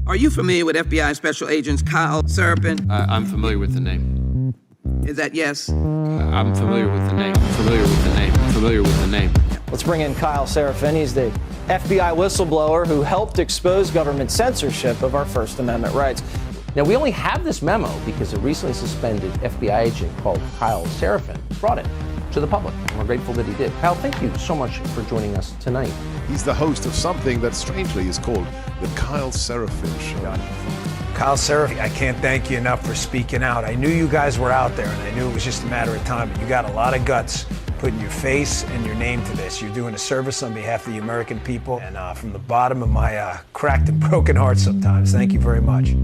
Are you familiar with FBI Special Agents Kyle Seraphin? I'm familiar with the name. Is that yes? I'm familiar with the name. Familiar with the name. Familiar with the name. Let's bring in Kyle Seraphin. He's the FBI whistleblower who helped expose government censorship of our First Amendment rights. Now, we only have this memo because a recently suspended FBI agent called Kyle Seraphin brought it to the public. We're grateful that he did. Kyle, thank you so much for joining us tonight. He's the host of something that strangely is called the Kyle Seraphin Show. Kyle Seraphin, I can't thank you enough for speaking out. I knew you guys were out there, and I knew it was just a matter of time, but you got a lot of guts putting your face and your name to this. You're doing a service on behalf of the American people, and from the bottom of my cracked and broken heart sometimes, thank you very much.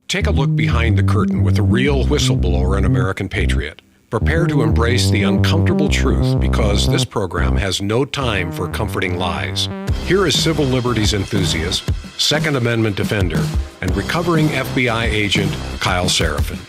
Take a look behind the curtain with a real whistleblower and American patriot. Prepare to embrace the uncomfortable truth because this program has no time for comforting lies. Here is civil liberties enthusiast, Second Amendment defender, and recovering FBI agent Kyle Seraphin.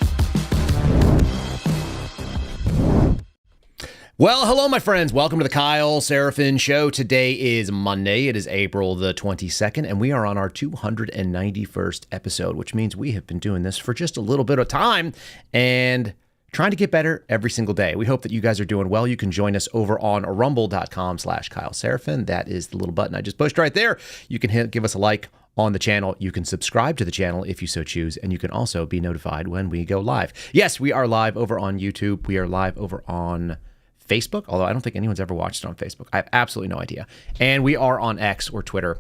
Well, hello, my friends. Welcome to the Kyle Seraphin Show. Today is Monday. It is April the 22nd, and we are on our 291st episode, which means we have been doing this for just a little bit of time and trying to get better every single day. We hope that you guys are doing well. You can join us over on rumble.com/Kyle Seraphin. That is the little button I just pushed right there. You can give us a like on the channel. You can subscribe to the channel if you so choose, and you can also be notified when we go live. Yes, we are live over on YouTube. We are live over on Facebook, although I don't think anyone's ever watched it on Facebook. I have absolutely no idea. And we are on X or Twitter.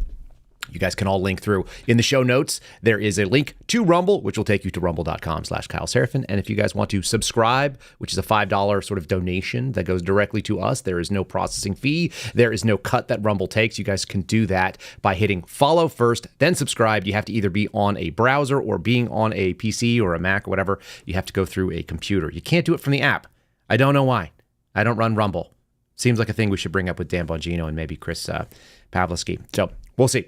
You guys can all link through. In the show notes, there is a link to Rumble, which will take you to rumble.com/Kyle Seraphin. And if you guys want to subscribe, which is a $5 sort of donation that goes directly to us, there is no processing fee. There is no cut that Rumble takes. You guys can do that by hitting follow first, then subscribe. You have to either be on a browser or being on a PC or a Mac or whatever. You have to go through a computer. You can't do it from the app. I don't know why. I don't run Rumble. Seems like a thing we should bring up with Dan Bongino and maybe Chris Pavlovsky. So we'll see.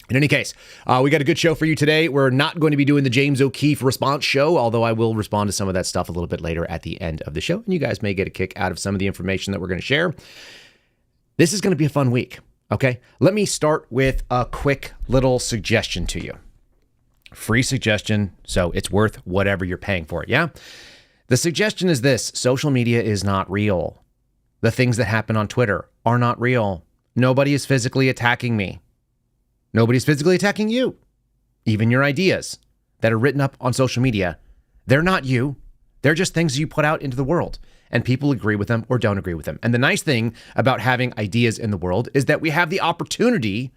In any case, we got a good show for you today. We're not going to be doing the James O'Keefe response show, although I will respond to some of that stuff a little bit later at the end of the show. And you guys may get a kick out of some of the information that we're going to share. This is going to be a fun week, okay? Let me start with a quick little suggestion to you. Free suggestion, so it's worth whatever you're paying for it, yeah? The suggestion is this: social media is not real. The things that happen on Twitter are not real. Nobody is physically attacking me. Nobody's physically attacking you. Even your ideas that are written up on social media, they're not you. They're just things you put out into the world, and people agree with them or don't agree with them. And the nice thing about having ideas in the world is that we have the opportunity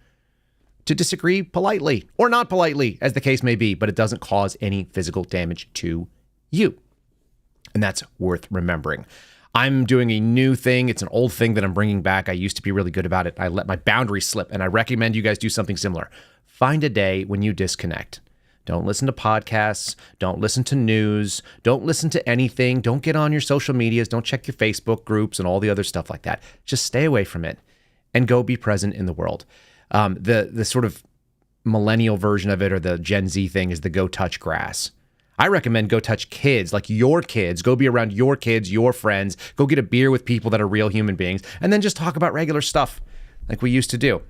to disagree politely or not politely, as the case may be, but it doesn't cause any physical damage to you. And that's worth remembering. I'm doing a new thing. It's an old thing that I'm bringing back. I used to be really good about it. I let my boundaries slip, and I recommend you guys do something similar. Find a day when you disconnect. Don't listen to podcasts. Don't listen to news. Don't listen to anything. Don't get on your social medias. Don't check your Facebook groups and all the other stuff like that. Just stay away from it and go be present in the world. The sort of millennial version of it, or the Gen Z thing, is the go touch grass. I recommend go touch kids, like your kids. Go be around your kids, your friends. Go get a beer with people that are real human beings, and then just talk about regular stuff like we used to do.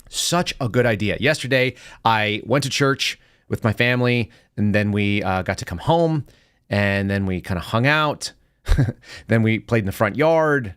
Such a good idea. Yesterday, I went to church with my family, and then we got to come home, and then we kind of hung out. Then we played in the front yard.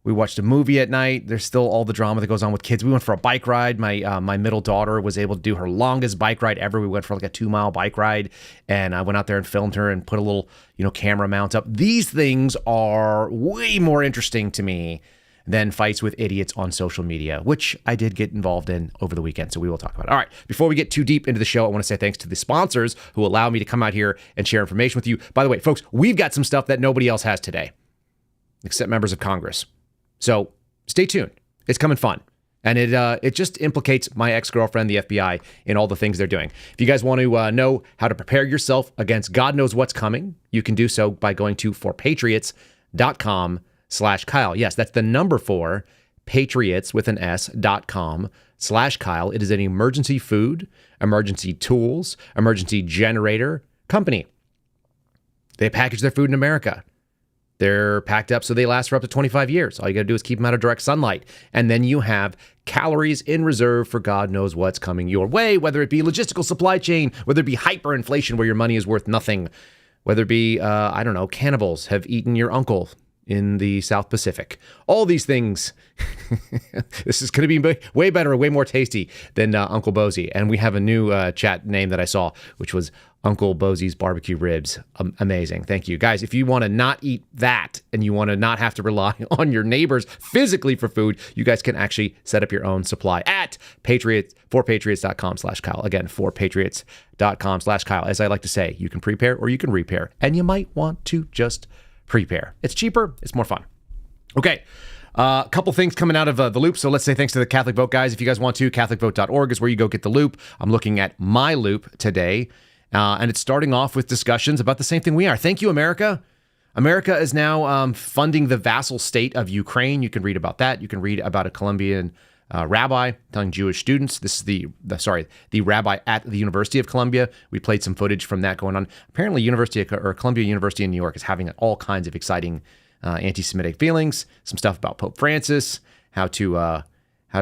We watched a movie at night. There's still all the drama that goes on with kids. We went for a bike ride. My middle daughter was able to do her longest bike ride ever. We went for like a 2-mile bike ride, and I went out there and filmed her and put a little, camera mount up. These things are way more interesting to me than fights with idiots on social media, which I did get involved in over the weekend. So we will talk about it. All right. Before we get too deep into the show, I want to say thanks to the sponsors who allow me to come out here and share information with you. By the way, folks, we've got some stuff that nobody else has today, except members of Congress. So stay tuned. It's coming fun. And it just implicates my ex-girlfriend, the FBI, in all the things they're doing. If you guys want to know how to prepare yourself against God knows what's coming, you can do so by going to forpatriots.com/Kyle. Yes, that's the number 4, patriots with an S.com/Kyle. It is an emergency food, emergency tools, emergency generator company. They package their food in America. They're packed up so they last for up to 25 years. All you got to do is keep them out of direct sunlight. And then you have calories in reserve for God knows what's coming your way, whether it be logistical supply chain, whether it be hyperinflation where your money is worth nothing, whether it be, cannibals have eaten your uncle in the South Pacific. All these things. This is going to be way better, way more tasty than Uncle Bozy. And we have a new chat name that I saw, which was Uncle Bozy's Barbecue Ribs. Amazing. Thank you. Guys, if you want to not eat that and you want to not have to rely on your neighbors physically for food, you guys can actually set up your own supply at forpatriots.com/Kyle. Again, forpatriots.com/Kyle. As I like to say, you can prepare or you can repair, and you might want to just prepare. It's cheaper. It's more fun. Okay. A couple things coming out of the loop. So let's say thanks to the Catholic Vote guys. If you guys want to, catholicvote.org is where you go get the loop. I'm looking at my loop today. And it's starting off with discussions about the same thing we are. Thank you, America. America is now funding the vassal state of Ukraine. You can read about that. You can read about a Colombian rabbi telling Jewish students. This is the rabbi at the University of Columbia. We played some footage from that going on. Apparently, Columbia University in New York is having all kinds of exciting anti-Semitic feelings. Some stuff about Pope Francis, how to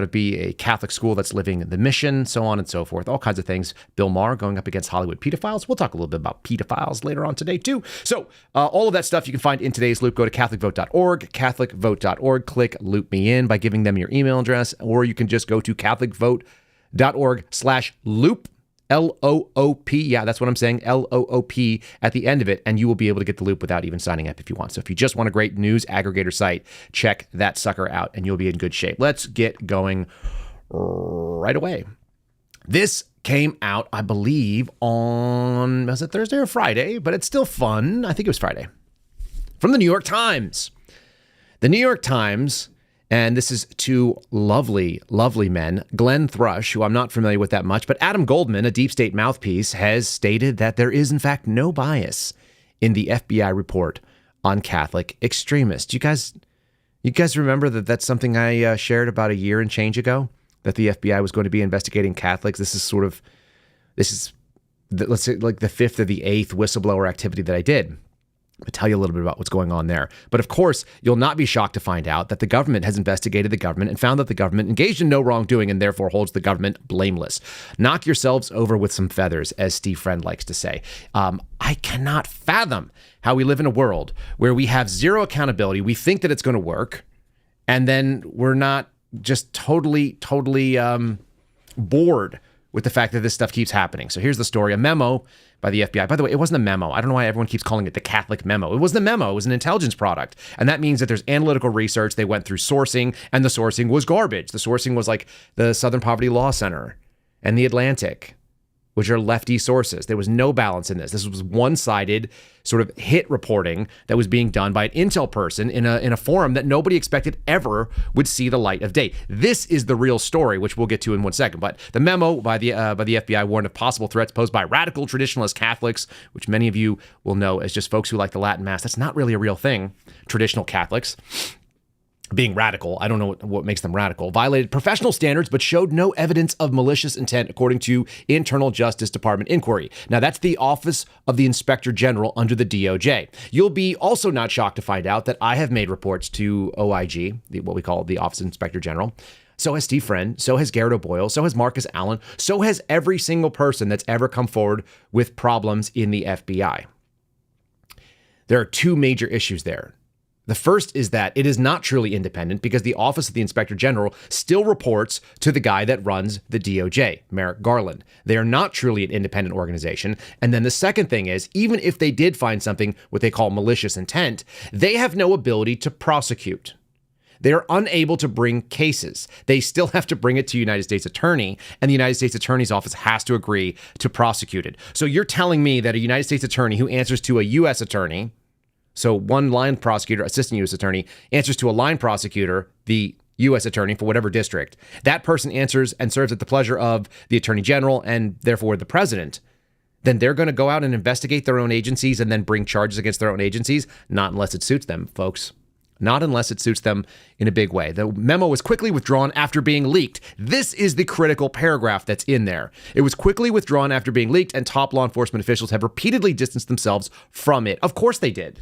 be a Catholic school that's living the mission, so on and so forth. All kinds of things. Bill Maher going up against Hollywood pedophiles. We'll talk a little bit about pedophiles later on today, too. So all of that stuff you can find in today's loop. Go to catholicvote.org, catholicvote.org. Click Loop Me In by giving them your email address, or you can just go to catholicvote.org/loop. L-O-O-P. Yeah, that's what I'm saying. L-O-O-P at the end of it, and you will be able to get the loop without even signing up if you want. So if you just want a great news aggregator site, check that sucker out, and you'll be in good shape. Let's get going right away. This came out, I believe, on, was it Thursday or Friday? But it's still fun. I think it was Friday. From the New York Times. The New York Times... And this is two lovely, lovely men, Glenn Thrush, who I'm not familiar with that much, but Adam Goldman, a deep state mouthpiece, has stated that there is, in fact, no bias in the FBI report on Catholic extremists. You guys remember that that's something I shared about a year and change ago, that the FBI was going to be investigating Catholics? Let's say like the fifth or the eighth whistleblower activity that I did. I'll tell you a little bit about what's going on there. But of course, you'll not be shocked to find out that the government has investigated the government and found that the government engaged in no wrongdoing and therefore holds the government blameless. Knock yourselves over with some feathers, as Steve Friend likes to say. I cannot fathom how we live in a world where we have zero accountability. We think that it's going to work, and then we're not just totally bored with the fact that this stuff keeps happening. So here's the story. A memo by the FBI. By the way, it wasn't a memo. I don't know why everyone keeps calling it the Catholic memo. It wasn't a memo. It was an intelligence product. And that means that there's analytical research. They went through sourcing, and the sourcing was garbage. The sourcing was like the Southern Poverty Law Center and The Atlantic, which are lefty sources. There was no balance in this. This was one-sided sort of hit reporting that was being done by an intel person in a forum that nobody expected ever would see the light of day. This is the real story, which we'll get to in 1 second. But the memo by the FBI warned of possible threats posed by radical traditionalist Catholics, which many of you will know as just folks who like the Latin Mass. That's not really a real thing. Traditional Catholics being radical, I don't know what makes them radical, violated professional standards, but showed no evidence of malicious intent, according to Internal Justice Department inquiry. Now, that's the Office of the Inspector General under the DOJ. You'll be also not shocked to find out that I have made reports to OIG, what we call the Office of Inspector General. So has Steve Friend, so has Garrett O'Boyle, so has Marcus Allen, so has every single person that's ever come forward with problems in the FBI. There are two major issues there. The first is that it is not truly independent because the Office of the Inspector General still reports to the guy that runs the DOJ, Merrick Garland. They are not truly an independent organization. And then the second thing is, even if they did find something, what they call malicious intent, they have no ability to prosecute. They are unable to bring cases. They still have to bring it to United States Attorney, and the United States Attorney's Office has to agree to prosecute it. So you're telling me that a United States Attorney who answers to a U.S. Attorney, so one line prosecutor, assistant U.S. attorney, answers to a line prosecutor, the U.S. attorney for whatever district. That person answers and serves at the pleasure of the attorney general and therefore the president. Then they're going to go out and investigate their own agencies and then bring charges against their own agencies? Not unless it suits them, folks. Not unless it suits them in a big way. The memo was quickly withdrawn after being leaked. This is the critical paragraph that's in there. It was quickly withdrawn after being leaked, and top law enforcement officials have repeatedly distanced themselves from it. Of course they did.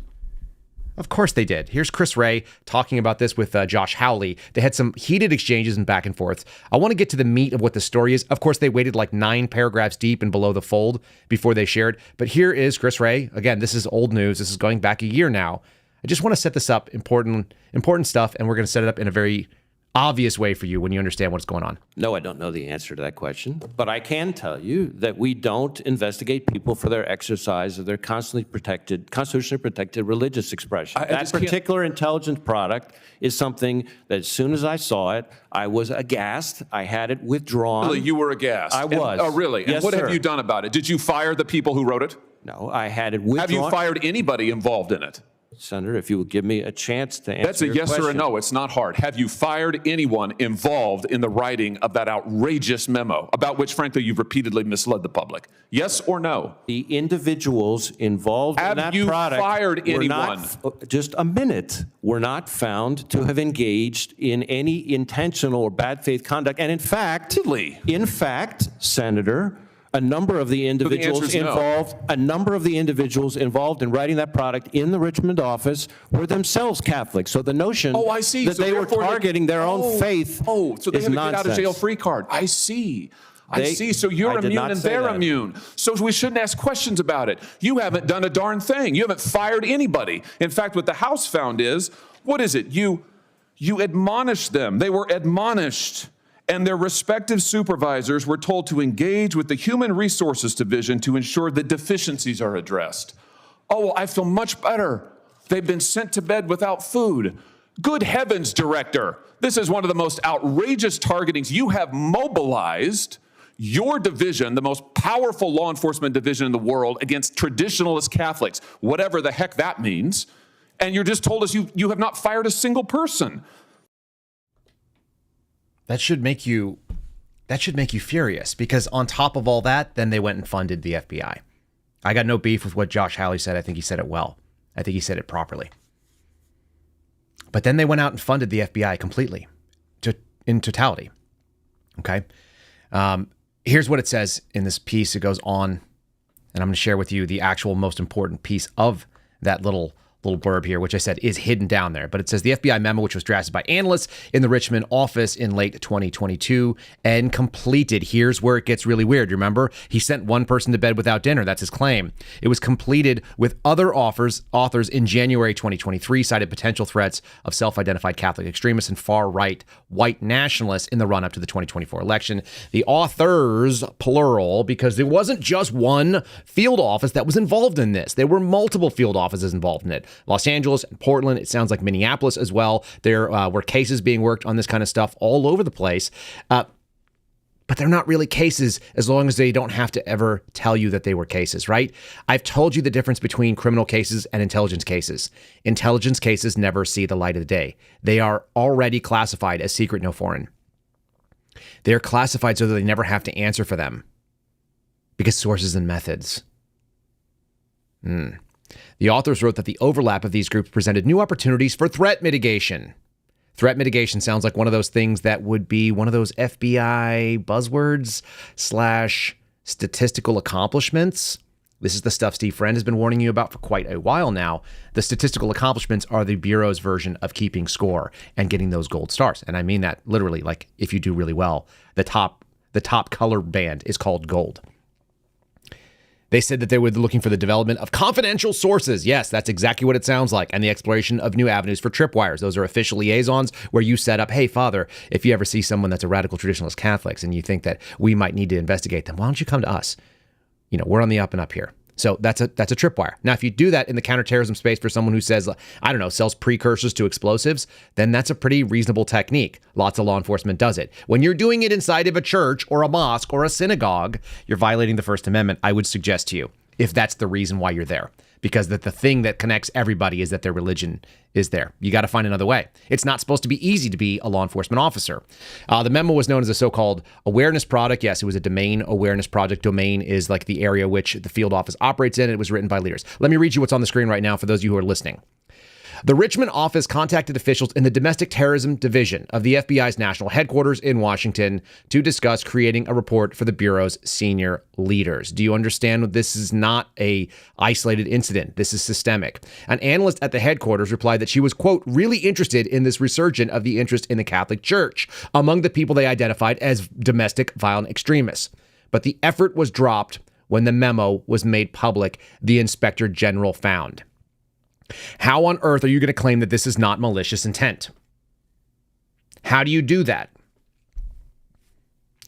Of course they did. Here's Chris Wray talking about this with Josh Hawley. They had some heated exchanges and back and forth. I want to get to the meat of what the story is. Of course, they waited like 9 paragraphs deep and below the fold before they shared. But here is Chris Wray. Again, this is old news. This is going back a year now. I just want to set this up, important stuff, and we're going to set it up in a very obvious way for you when you understand what's going on. No, I don't know the answer to that question, but I can tell you that we don't investigate people for their exercise of their constitutionally protected religious expression. That particular intelligence product is something that as soon as I saw it, I was aghast. I had it withdrawn. Really, you were aghast? I was. Oh, really? Yes, and what sir. have you done about it? Did you fire the people who wrote it? No, I had it withdrawn. Have you fired anybody involved in it? Senator, if you would give me a chance to answer That's a your yes question. or a no. It's not hard. Have you fired anyone involved in the writing of that outrageous memo, about which, frankly, you've repeatedly misled the public? Yes or no? The individuals involved in that Have you product fired were anyone? Just a minute, were not found to have engaged in any intentional or bad faith conduct. And in fact, Senator, a number of the individuals involved in writing that product in the Richmond office were themselves Catholic. So the notion that they were targeting their own faith so they is have a nonsense. get out of jail free card. I see. So you're I did immune not and say they're that. immune. So we shouldn't ask questions about it. You haven't done a darn thing. You haven't fired anybody. In fact, what the House found is, what is it? You admonished them. They were admonished. And their respective supervisors were told to engage with the Human Resources Division to ensure that deficiencies are addressed. Oh, well, I feel much better. They've been sent to bed without food. Good heavens, Director. This is one of the most outrageous targetings. You have mobilized your division, the most powerful law enforcement division in the world, against traditionalist Catholics, whatever the heck that means. And you're just told us you have not fired a single person. That should make you furious, because on top of all that, then they went and funded the FBI. I got no beef with what Josh Hawley said. I think he said it well. I think he said it properly. But then they went out and funded the FBI completely, in totality. Okay? Here's what it says in this piece. It goes on, and I'm going to share with you the actual most important piece of that little blurb here, which I said is hidden down there. But it says the FBI memo, which was drafted by analysts in the Richmond office in late 2022 and completed. Here's where it gets really weird. Remember, he sent one person to bed without dinner. That's his claim. It was completed with other authors in January 2023, cited potential threats of self-identified Catholic extremists and far-right white nationalists in the run-up to the 2024 election. The authors, plural, because there wasn't just one field office that was involved in this. There were multiple field offices involved in it. Los Angeles and Portland. It sounds like Minneapolis as well. There were cases being worked on this kind of stuff all over the place. But they're not really cases as long as they don't have to ever tell you that they were cases, right? I've told you the difference between criminal cases and intelligence cases. Intelligence cases never see the light of the day. They are already classified as secret, no foreign. They're classified so that they never have to answer for them because sources and methods. The authors wrote that the overlap of these groups presented new opportunities for threat mitigation. Threat mitigation sounds like one of those things that would be one of those FBI buzzwords / statistical accomplishments. This is the stuff Steve Friend has been warning you about for quite a while now. The statistical accomplishments are the Bureau's version of keeping score and getting those gold stars. And I mean that literally, like if you do really well, the top color band is called gold. They said that they were looking for the development of confidential sources. Yes, that's exactly what it sounds like. And the exploration of new avenues for tripwires. Those are official liaisons where you set up, hey, Father, if you ever see someone that's a radical traditionalist Catholics and you think that we might need to investigate them, why don't you come to us? You know, we're on the up and up here. So that's a tripwire. Now, if you do that in the counterterrorism space for someone who says, I don't know, sells precursors to explosives, then that's a pretty reasonable technique. Lots of law enforcement does it. When you're doing it inside of a church or a mosque or a synagogue, you're violating the First Amendment, I would suggest to you, if that's the reason why you're there. Because the thing that connects everybody is that their religion is there. You got to find another way. It's not supposed to be easy to be a law enforcement officer. The memo was known as a so-called awareness product. Yes, it was a domain awareness project. Domain is like the area which the field office operates in. It was written by leaders. Let me read you what's on the screen right now for those of you who are listening. The Richmond office contacted officials in the Domestic Terrorism Division of the FBI's national headquarters in Washington to discuss creating a report for the Bureau's senior leaders. Do you understand that this is not a isolated incident? This is systemic. An analyst at the headquarters replied that she was, quote, really interested in this resurgence of the interest in the Catholic Church among the people they identified as domestic violent extremists. But the effort was dropped when the memo was made public, the Inspector General found. How on earth are you going to claim that this is not malicious intent? How do you do that?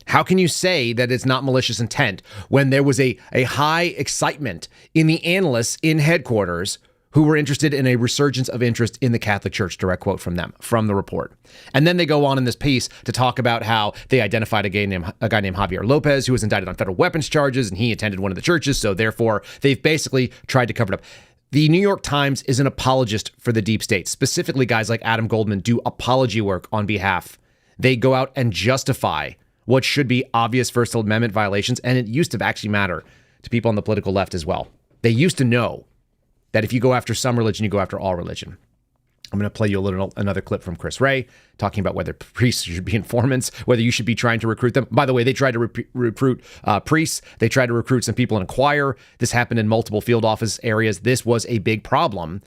How can you say that it's not malicious intent when there was a high excitement in the analysts in headquarters who were interested in a resurgence of interest in the Catholic Church? Direct quote from them, from the report. And then they go on in this piece to talk about how they identified a guy named Javier Lopez, who was indicted on federal weapons charges, and he attended one of the churches. So therefore, they've basically tried to cover it up. The New York Times is an apologist for the deep state. Specifically, guys like Adam Goldman do apology work on behalf. They go out and justify what should be obvious First Amendment violations, and it used to actually matter to people on the political left as well. They used to know that if you go after some religion, you go after all religion. I'm going to play you another clip from Chris Wray talking about whether priests should be informants, whether you should be trying to recruit them. By the way, they tried to recruit priests. They tried to recruit some people in a choir. This happened in multiple field office areas. This was a big problem.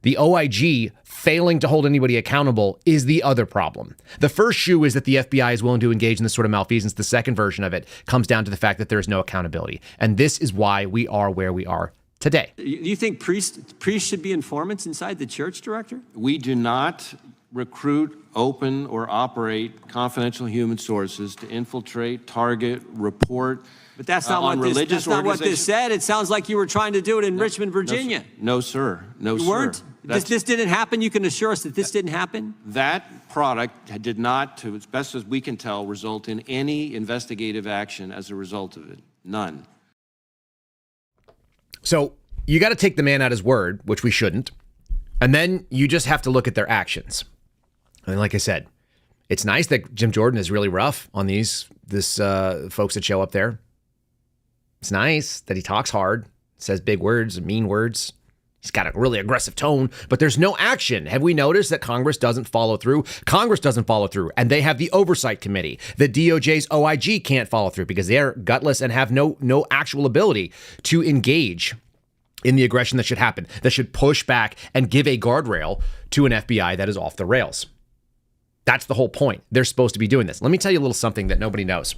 The OIG failing to hold anybody accountable is the other problem. The first shoe is that the FBI is willing to engage in this sort of malfeasance. The second version of it comes down to the fact that there is no accountability. And this is why we are where we are today. Do you think priests should be informants inside the church, Director? We do not recruit, open, or operate confidential human sources to infiltrate, target, report. But that's not what this said. It sounds like you were trying to do it in Richmond, Virginia. No, sir. No, sir. You weren't? This didn't happen? You can assure us that this didn't happen? That product did not, to as best as we can tell, result in any investigative action as a result of it. None. So you got to take the man at his word, which we shouldn't. And then you just have to look at their actions. And like I said, it's nice that Jim Jordan is really rough on this folks that show up there. It's nice that he talks hard, says big words and mean words. He's got a really aggressive tone, but there's no action. Have we noticed that Congress doesn't follow through? Congress doesn't follow through, and they have the oversight committee. The DOJ's OIG can't follow through because they're gutless and have no actual ability to engage in the aggression that should happen, that should push back and give a guardrail to an FBI that is off the rails. That's the whole point. They're supposed to be doing this. Let me tell you a little something that nobody knows.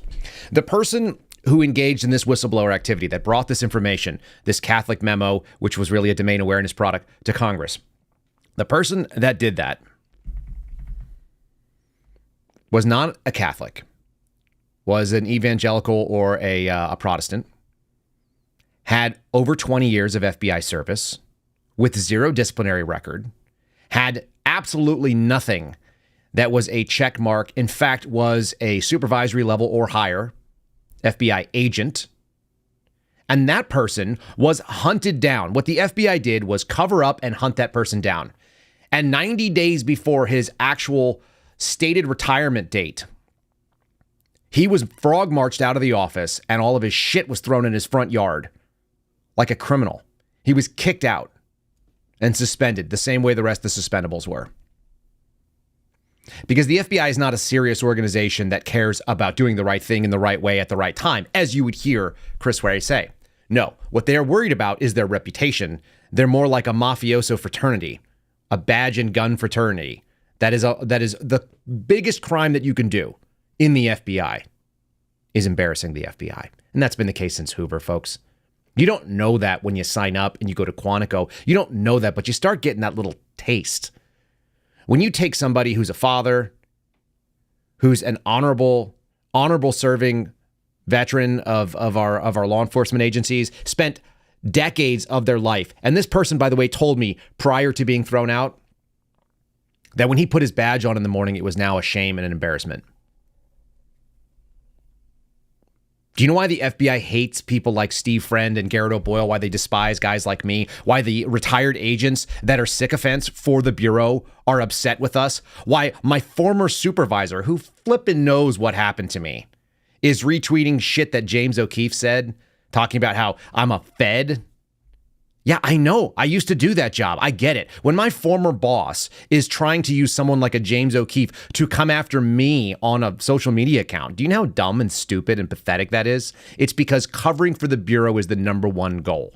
The person who engaged in this whistleblower activity that brought this information, this Catholic memo, which was really a domain awareness product, to Congress, the person that did that was not a Catholic, was an evangelical or a Protestant, had over 20 years of FBI service with zero disciplinary record, had absolutely nothing that was a check mark, in fact, was a supervisory level or higher FBI agent. And that person was hunted down. What the FBI did was cover up and hunt that person down. And 90 days before his actual stated retirement date, he was frog marched out of the office and all of his shit was thrown in his front yard like a criminal. He was kicked out and suspended the same way the rest of the suspendables were. Because the FBI is not a serious organization that cares about doing the right thing in the right way at the right time, as you would hear Chris Wray say. No, what they're worried about is their reputation. They're more like a mafioso fraternity, a badge and gun fraternity. That is the biggest crime that you can do in the FBI is embarrassing the FBI. And that's been the case since Hoover, folks. You don't know that when you sign up and you go to Quantico. You don't know that, but you start getting that little taste. When you take somebody who's a father, who's an honorable serving veteran of our law enforcement agencies, spent decades of their life. And this person, by the way, told me prior to being thrown out that when he put his badge on in the morning, it was now a shame and an embarrassment. Do you know why the FBI hates people like Steve Friend and Garrett O'Boyle? Why they despise guys like me? Why the retired agents that are sycophants for the Bureau are upset with us? Why my former supervisor, who flippin' knows what happened to me, is retweeting shit that James O'Keefe said, talking about how I'm a Fed Yeah, I know. I used to do that job. I get it. When my former boss is trying to use someone like a James OKeefe to come after me on a social media account, do you know how dumb and stupid and pathetic that is? It's because covering for the Bureau is the number one goal.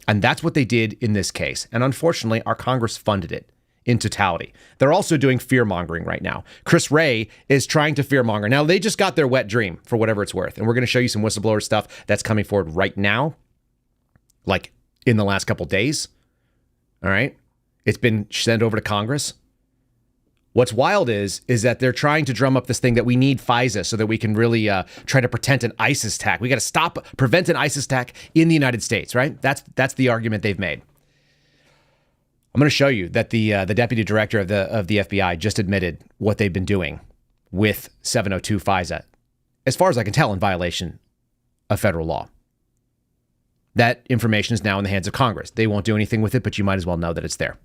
And that's what they did in this case. And unfortunately, our Congress funded it in totality. They're also doing fear-mongering right now. Chris Wray is trying to fear-monger. Now, they just got their wet dream for whatever it's worth. And we're going to show you some whistleblower stuff that's coming forward right now, like in the last couple days. All right. It's been sent over to Congress. What's wild is that they're trying to drum up this thing that we need FISA so that we can really try to prevent an ISIS attack. We got to prevent an ISIS attack in the United States, right? That's the argument they've made. I'm going to show you that the deputy director of the FBI just admitted what they've been doing with 702 FISA, as far as I can tell, in violation of federal law. That information is now in the hands of Congress. They won't do anything with it, but you might as well know that it's there.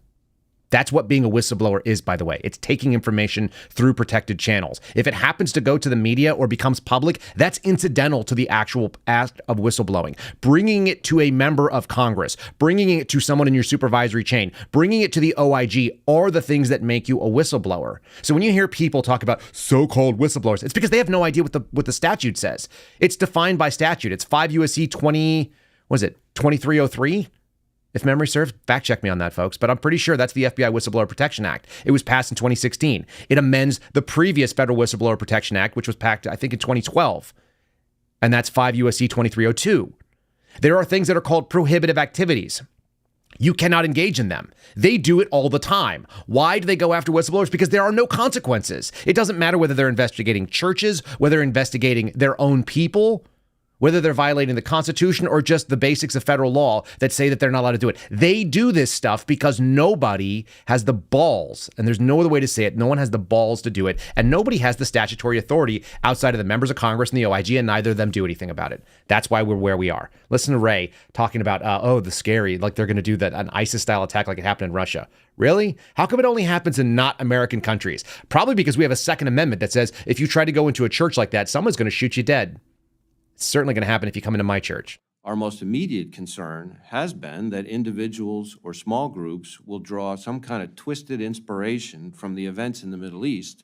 That's what being a whistleblower is, by the way. It's taking information through protected channels. If it happens to go to the media or becomes public, that's incidental to the actual act of whistleblowing. Bringing it to a member of Congress, bringing it to someone in your supervisory chain, bringing it to the OIG are the things that make you a whistleblower. So when you hear people talk about so-called whistleblowers, it's because they have no idea what the statute says. It's defined by statute. It's 5 U.S.C. 2303? If memory serves, fact check me on that, folks. But I'm pretty sure that's the FBI Whistleblower Protection Act. It was passed in 2016. It amends the previous Federal Whistleblower Protection Act, which was passed, I think, in 2012. And that's 5 U.S.C. 2302. There are things that are called prohibitive activities. You cannot engage in them. They do it all the time. Why do they go after whistleblowers? Because there are no consequences. It doesn't matter whether they're investigating churches, whether they're investigating their own people, whether they're violating the Constitution or just the basics of federal law that say that they're not allowed to do it. They do this stuff because nobody has the balls, and there's no other way to say it, no one has the balls to do it, and nobody has the statutory authority outside of the members of Congress and the OIG, and neither of them do anything about it. That's why we're where we are. Listen to Ray talking about, the scary, like they're going to do an ISIS-style attack like it happened in Russia. Really? How come it only happens in not American countries? Probably because we have a Second Amendment that says if you try to go into a church like that, someone's going to shoot you dead. It's certainly going to happen if you come into my church. Our most immediate concern has been that individuals or small groups will draw some kind of twisted inspiration from the events in the Middle East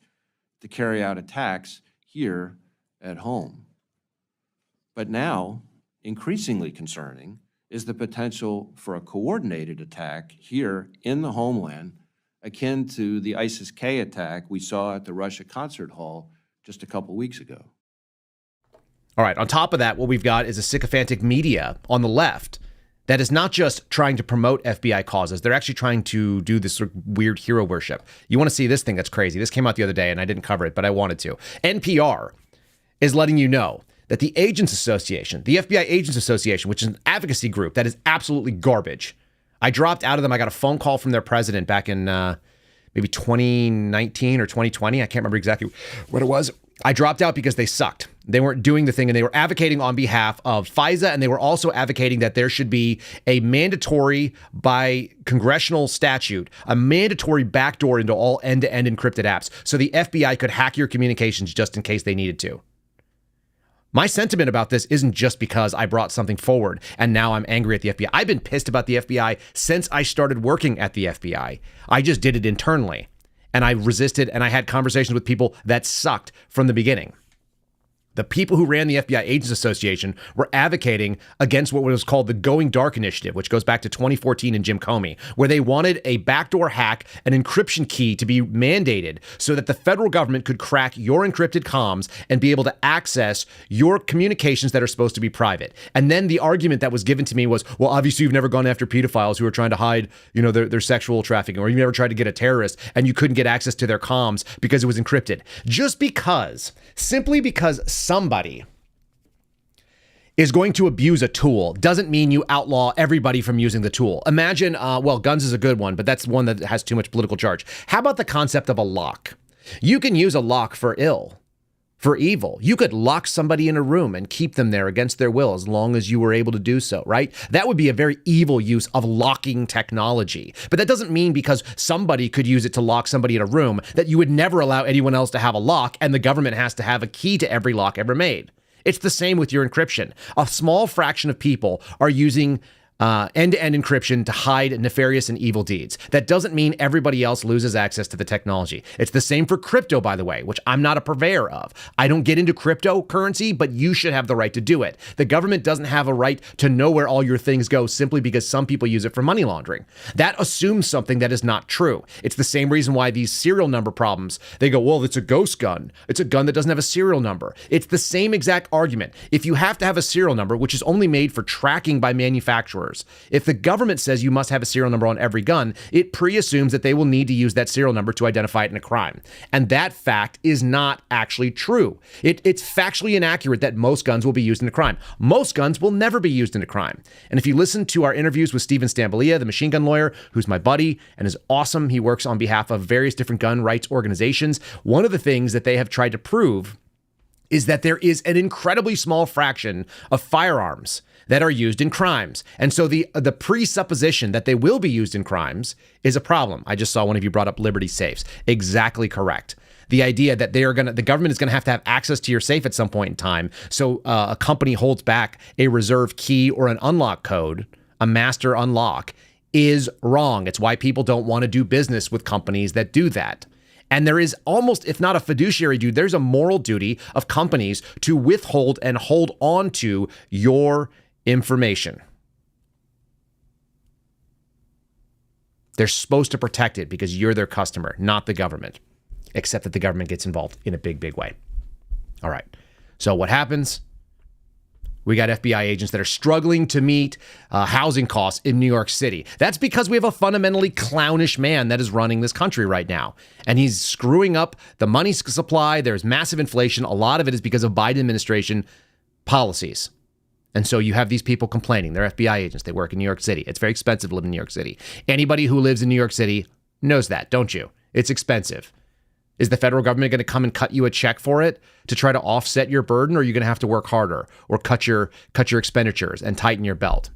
to carry out attacks here at home. But now, increasingly concerning, is the potential for a coordinated attack here in the homeland, akin to the ISIS-K attack we saw at the Russia concert hall just a couple weeks ago. All right, on top of that, what we've got is a sycophantic media on the left that is not just trying to promote FBI causes. They're actually trying to do this sort of weird hero worship. You want to see this thing that's crazy. This came out the other day, and I didn't cover it, but I wanted to. NPR is letting you know that the Agents Association, the FBI Agents Association, which is an advocacy group that is absolutely garbage. I dropped out of them. I got a phone call from their president back in maybe 2019 or 2020. I can't remember exactly what it was. I dropped out because they sucked. They weren't doing the thing, and they were advocating on behalf of FISA, and they were also advocating that there should be a mandatory, by congressional statute, a mandatory backdoor into all end-to-end encrypted apps so the FBI could hack your communications just in case they needed to. My sentiment about this isn't just because I brought something forward and now I'm angry at the FBI. I've been pissed about the FBI since I started working at the FBI. I just did it internally. And I resisted, and I had conversations with people that sucked from the beginning. The people who ran the FBI Agents Association were advocating against what was called the Going Dark Initiative, which goes back to 2014 and Jim Comey, where they wanted a backdoor hack, an encryption key to be mandated so that the federal government could crack your encrypted comms and be able to access your communications that are supposed to be private. And then the argument that was given to me was, well, obviously you've never gone after pedophiles who are trying to hide, their sexual trafficking, or you've never tried to get a terrorist and you couldn't get access to their comms because it was encrypted. Simply because somebody is going to abuse a tool doesn't mean you outlaw everybody from using the tool. Imagine, guns is a good one, but that's one that has too much political charge. How about the concept of a lock? You can use a lock for evil. You could lock somebody in a room and keep them there against their will as long as you were able to do so, right? That would be a very evil use of locking technology. But that doesn't mean because somebody could use it to lock somebody in a room that you would never allow anyone else to have a lock and the government has to have a key to every lock ever made. It's the same with your encryption. A small fraction of people are using end-to-end encryption to hide nefarious and evil deeds. That doesn't mean everybody else loses access to the technology. It's the same for crypto, by the way, which I'm not a purveyor of. I don't get into cryptocurrency, but you should have the right to do it. The government doesn't have a right to know where all your things go simply because some people use it for money laundering. That assumes something that is not true. It's the same reason why these serial number problems, they go, well, it's a ghost gun. It's a gun that doesn't have a serial number. It's the same exact argument. If you have to have a serial number, which is only made for tracking by manufacturers, if the government says you must have a serial number on every gun, it pre-assumes that they will need to use that serial number to identify it in a crime. And that fact is not actually true. It's factually inaccurate that most guns will be used in a crime. Most guns will never be used in a crime. And if you listen to our interviews with Stephen Stambolia, the machine gun lawyer, who's my buddy and is awesome, he works on behalf of various different gun rights organizations. One of the things that they have tried to prove is that there is an incredibly small fraction of firearms that are used in crimes. And so the presupposition that they will be used in crimes is a problem. I just saw one of you brought up Liberty safes. Exactly correct. The idea that the government is going to have access to your safe at some point in time. So a company holds back a reserve key or an unlock code, a master unlock, is wrong. It's why people don't want to do business with companies that do that. And there is almost, if not a fiduciary duty, there's a moral duty of companies to withhold and hold on to your information. They're supposed to protect it because you're their customer, not the government, except that the government gets involved in a big, big way. All right. So what happens? We got FBI agents that are struggling to meet housing costs in New York City. That's because we have a fundamentally clownish man that is running this country right now. And he's screwing up the money supply. There's massive inflation. A lot of it is because of Biden administration policies. And so you have these people complaining. They're FBI agents. They work in New York City. It's very expensive to live in New York City. Anybody who lives in New York City knows that, don't you? It's expensive. Is the federal government going to come and cut you a check for it to try to offset your burden, or are you going to have to work harder or cut your expenditures and tighten your belt?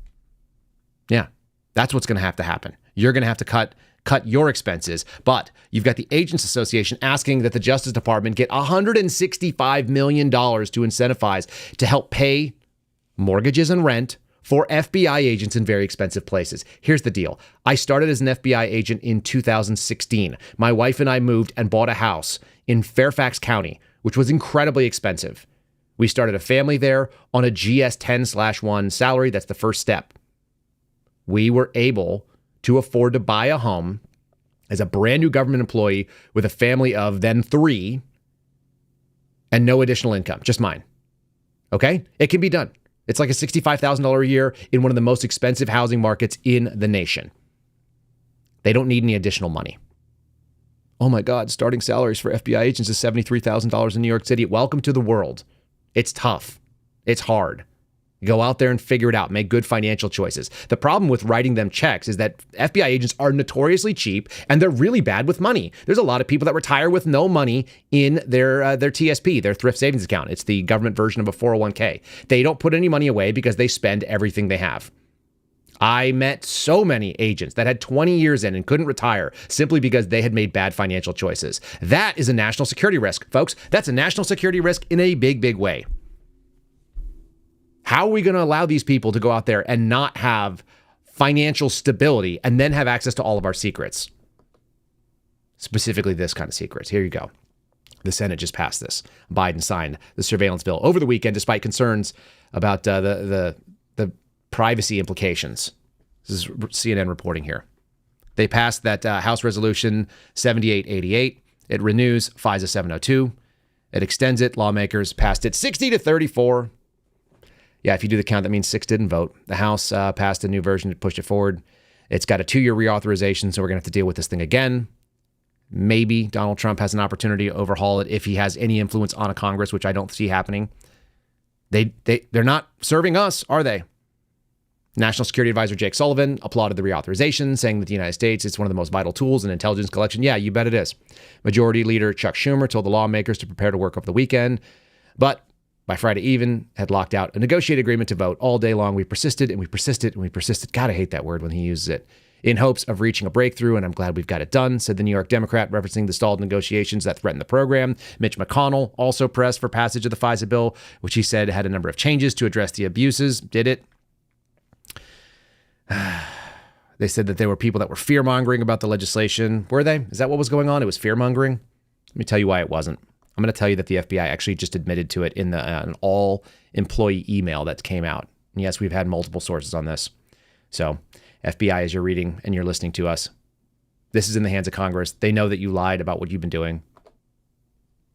Yeah, that's what's going to have to happen. You're going to have to cut your expenses, but you've got the Agents Association asking that the Justice Department get $165 million to incentivize to help pay mortgages and rent for FBI agents in very expensive places. Here's the deal. I started as an FBI agent in 2016. My wife and I moved and bought a house in Fairfax County, which was incredibly expensive. We started a family there on a GS 10/1 salary. That's the first step. We were able to afford to buy a home as a brand new government employee with a family of then 3 and no additional income, just mine. Okay? It can be done. It's like a $65,000 a year in one of the most expensive housing markets in the nation. They don't need any additional money. Oh my God, starting salaries for FBI agents is $73,000 in New York City. Welcome to the world. It's tough. It's hard. Go out there and figure it out. Make good financial choices. The problem with writing them checks is that FBI agents are notoriously cheap and they're really bad with money. There's a lot of people that retire with no money in their TSP, their thrift savings account. It's the government version of a 401k. They don't put any money away because they spend everything they have. I met so many agents that had 20 years in and couldn't retire simply because they had made bad financial choices. That is a national security risk, folks. That's a national security risk in a big, big way. How are we going to allow these people to go out there and not have financial stability and then have access to all of our secrets? Specifically this kind of secrets. Here you go. The Senate just passed this. Biden signed the surveillance bill over the weekend despite concerns about the privacy implications. This is CNN reporting here. They passed that House Resolution 7888. It renews FISA 702. It extends it. Lawmakers passed it 60-34. Yeah, if you do the count, that means 6 didn't vote. The House passed a new version to push it forward. It's got a 2-year reauthorization, so we're going to have to deal with this thing again. Maybe Donald Trump has an opportunity to overhaul it if he has any influence on a Congress, which I don't see happening. They're not serving us, are they? National Security Advisor Jake Sullivan applauded the reauthorization, saying that the United States is one of the most vital tools in intelligence collection. Yeah, you bet it is. Majority Leader Chuck Schumer told the lawmakers to prepare to work over the weekend, but by Friday even, had locked out a negotiated agreement to vote all day long. We persisted and we persisted and we persisted. God, I hate that word when he uses it. In hopes of reaching a breakthrough, and I'm glad we've got it done, said the New York Democrat, referencing the stalled negotiations that threatened the program. Mitch McConnell also pressed for passage of the FISA bill, which he said had a number of changes to address the abuses. Did it? They said that there were people that were fear-mongering about the legislation. Were they? Is that what was going on? It was fear-mongering? Let me tell you why it wasn't. I'm going to tell you that the FBI actually just admitted to it in an all-employee email that came out. And yes, we've had multiple sources on this. So, FBI, as you're reading and you're listening to us, this is in the hands of Congress. They know that you lied about what you've been doing.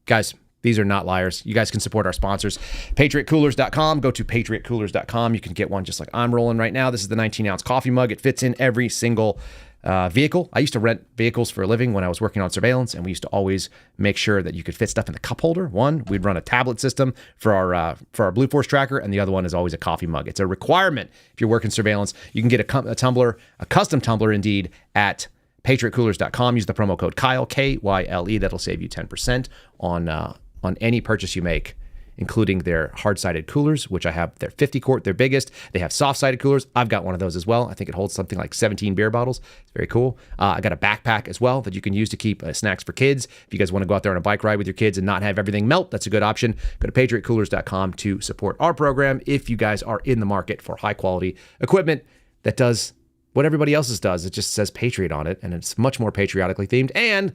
Guys, these are not liars. You guys can support our sponsors. PatriotCoolers.com. Go to PatriotCoolers.com. You can get one just like I'm rolling right now. This is the 19-ounce coffee mug. It fits in every single vehicle. I used to rent vehicles for a living when I was working on surveillance, and we used to always make sure that you could fit stuff in the cup holder. One, we'd run a tablet system for our Blue Force tracker, and the other one is always a coffee mug. It's a requirement if you're working surveillance. You can get a tumbler, a custom tumbler indeed, at PatriotCoolers.com. Use the promo code Kyle, Kyle. That'll save you 10% on any purchase you make, including their hard-sided coolers, which I have. They're 50 quart, they're biggest. They have soft-sided coolers. I've got one of those as well. I think it holds something like 17 beer bottles. It's very cool. I got a backpack as well that you can use to keep snacks for kids. If you guys want to go out there on a bike ride with your kids and not have everything melt, that's a good option. Go to PatriotCoolers.com to support our program if you guys are in the market for high-quality equipment that does what everybody else's does. It just says Patriot on it, and it's much more patriotically themed, and